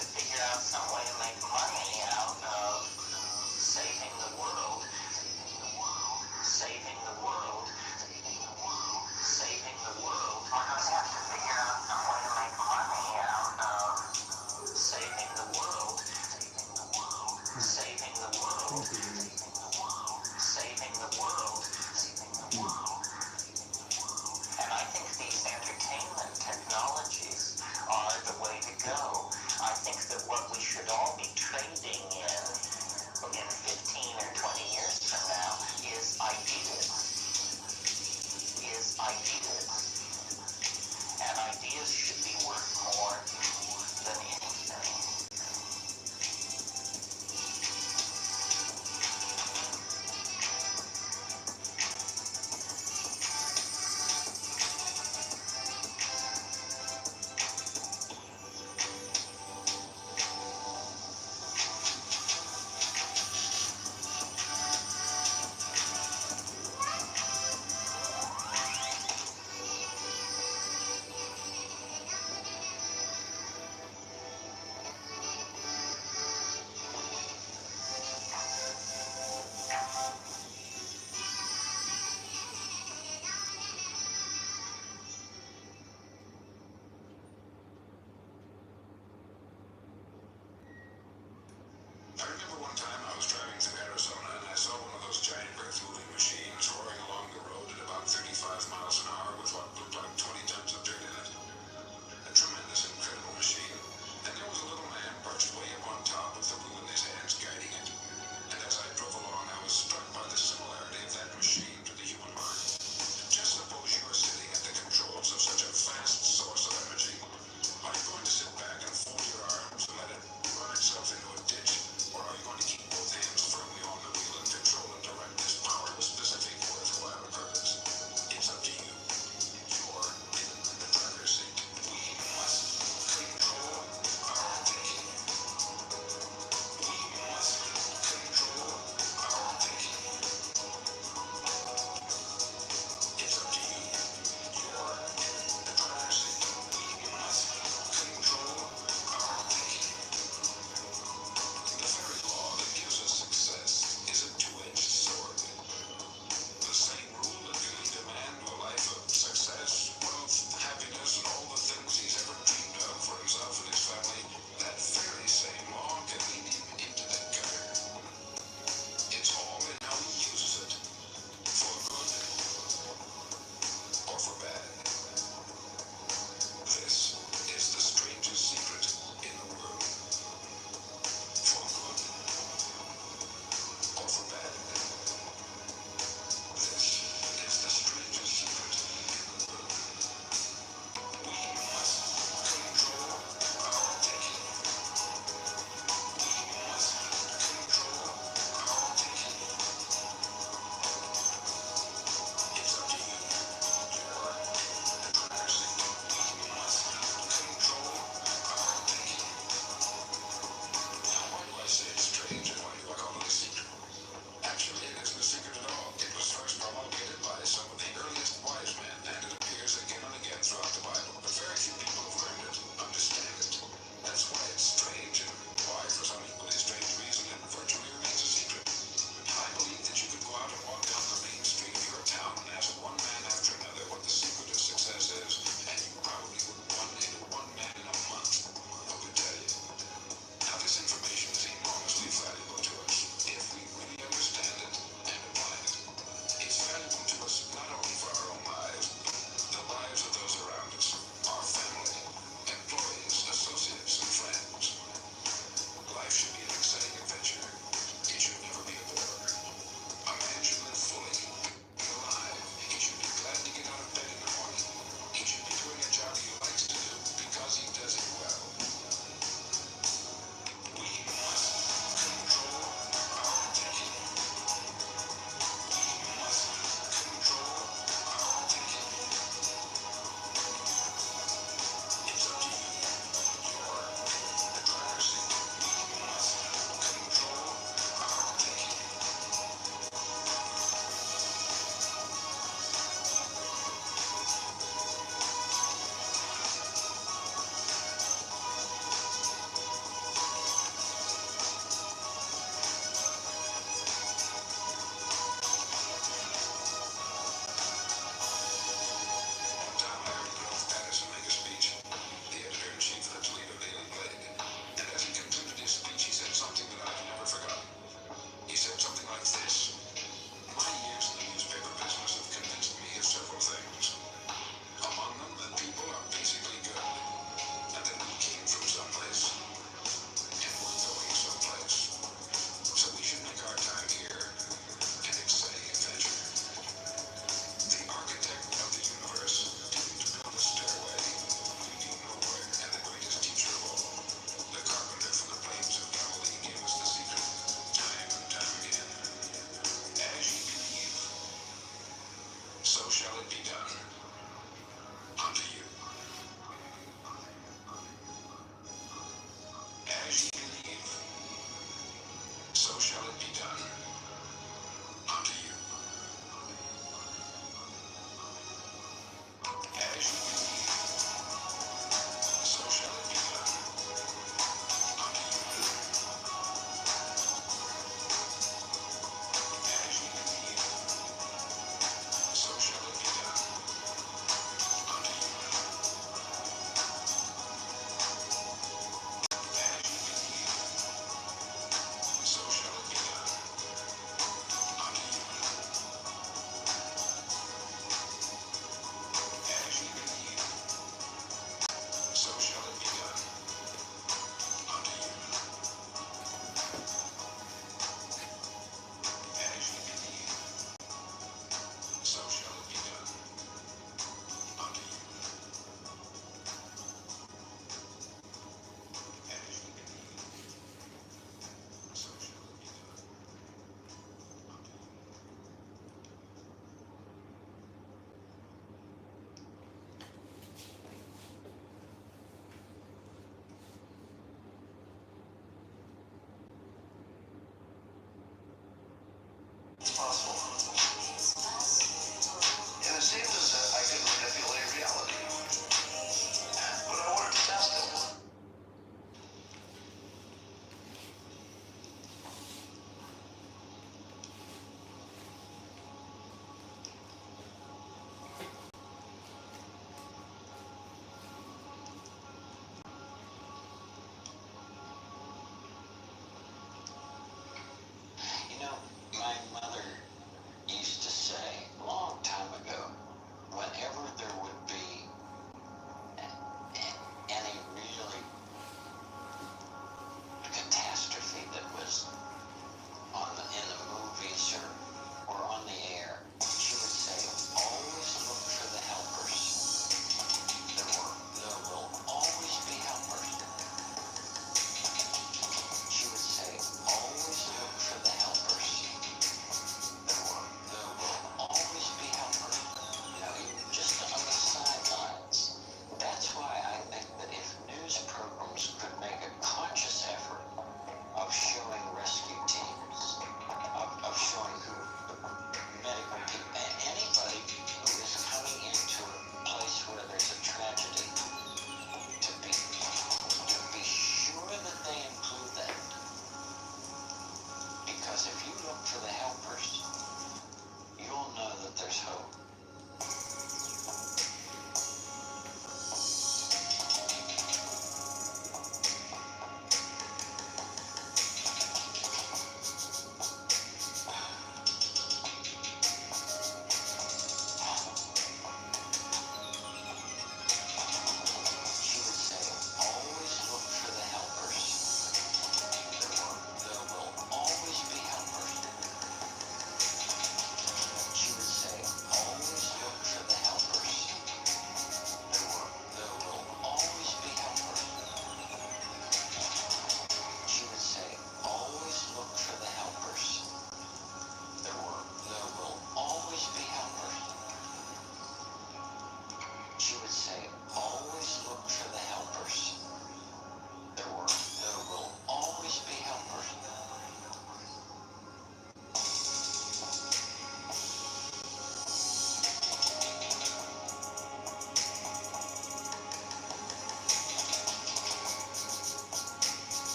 [SPEAKER 2] to figure out some way to make money out of saving the world, saving the world, saving the world. We're going to have to figure out some way to make money out of saving the world, saving the world, saving the world. And I think these entertainment technologies are the way to go. I think that what we should all be trading in 15 or 20 years from now is ideas. And ideas should be worth more than anything.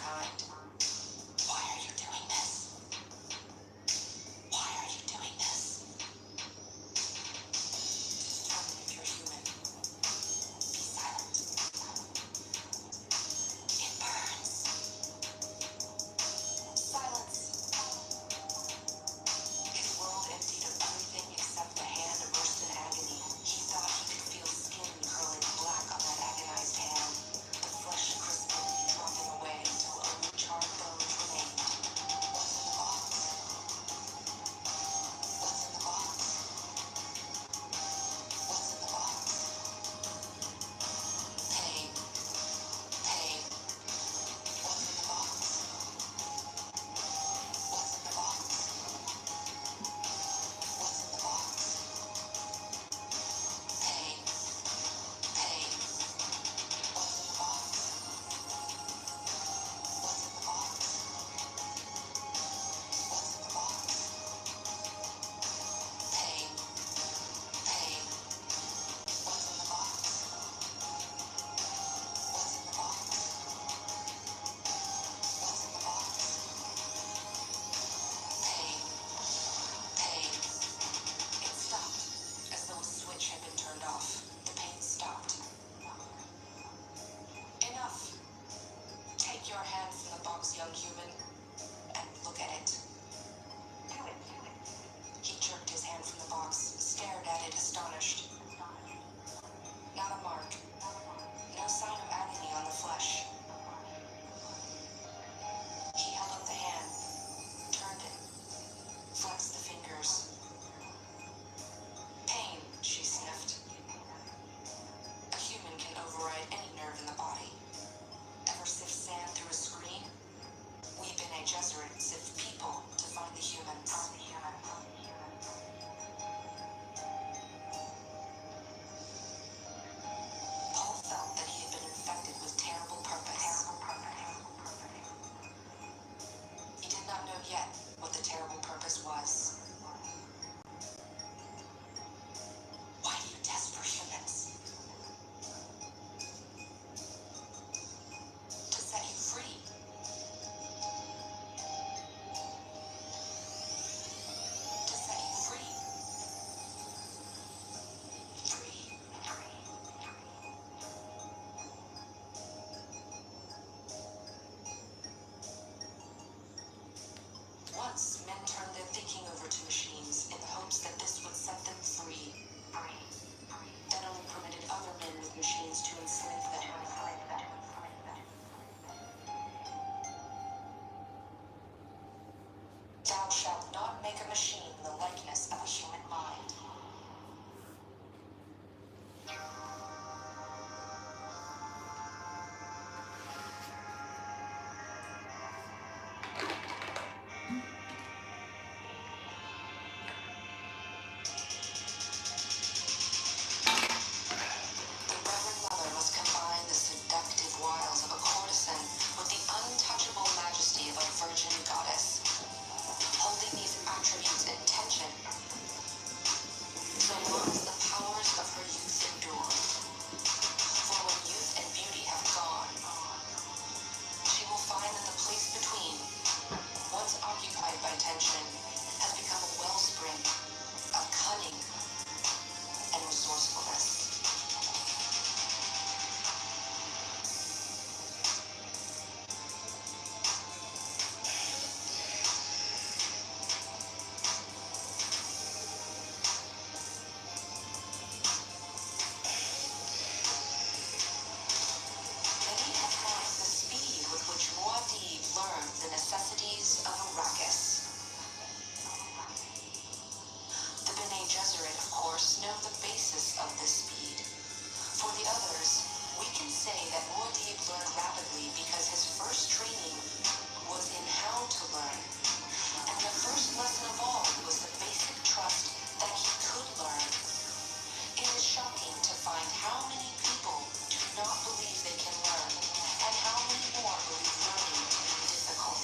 [SPEAKER 4] mankind. Why are you doing this? Why are you doing this? Tell me if you're human. Be silent. It burns. Silence. His world emptied of everything except the hand immersed in agony. He thought he could feel skin curling black on that agonized hand, the flesh crisping, dropping away until only charred bones remained. What's in the box? What's in the box? What's in the box? Pain. Pain. What's in the box? What's in the box? What's in the box? Pain. Pain. What's in the box? What's in the box? What's in the box? Pain. Pain. What's in the box? What's in the box? What's in the box? Pain. Pain. It stopped, as though a switch had been turned off. The pain stopped. Enough. Take your hand from the box, young human, and look at it. Do it. He jerked his hand from the box, stared at it astonished. Not a mark. No sign of agony on the flesh. He held up the hand, turned it, flexed the fingers. Pain, she sniffed. A human can override any nerve in the body. Ever sift sand through a screen? We Bene Gesserit sift people to find the humans. Paul felt that he had been infected with terrible purpose. He did not know yet what the terrible purpose was. Why do you test for humans? To set you free. To set you free. Free. Once, men turned their thinking over to machines in the hopes that this would set them free. That only permitted other men with machines to enslave them. Thou shalt not make a machine in the likeness of a human mind. The Reverend Mother must combine the seductive wiles of a courtesan with the untouchable majesty of a virgin goddess. Holding these attributes in tension, so long as the powers of her youth endure. For when youth and beauty have gone, she will find that the place between, once occupied by tension, has become a wellspring of cunning and resourcefulness. Many have marked the speed with which Muad'Dib learned the necessities of Arrakis. The Bene Gesserit, of course, know the basis of this speed. For the others, we can say that Muad'Dib learned rapidly because his first training was in how to learn. And the first lesson of all was the basic trust that he could learn. It is shocking to find how many people do not believe they can learn, and how many more believe learning to be difficult.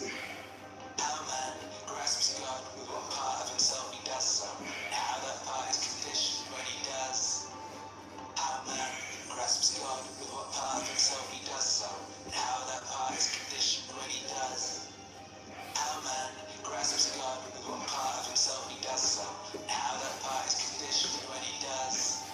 [SPEAKER 4] How man grasps God with what part of himself he does so, and how that part is conditioned when he does. How man grasps God with what part of himself he does so, and how that part is conditioned when he does. How man grasps God with what part of himself he does so, and how that part is conditioned when he does.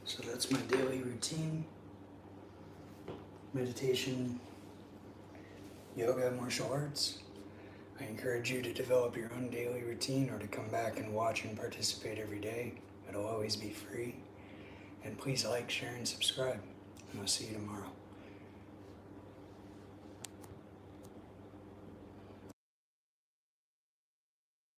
[SPEAKER 1] So that's my daily routine. Meditation, yoga, martial arts. I encourage you to develop your own daily routine or to come back and watch and participate every day. It'll always be free. And please like, share, and subscribe. And I'll see you tomorrow.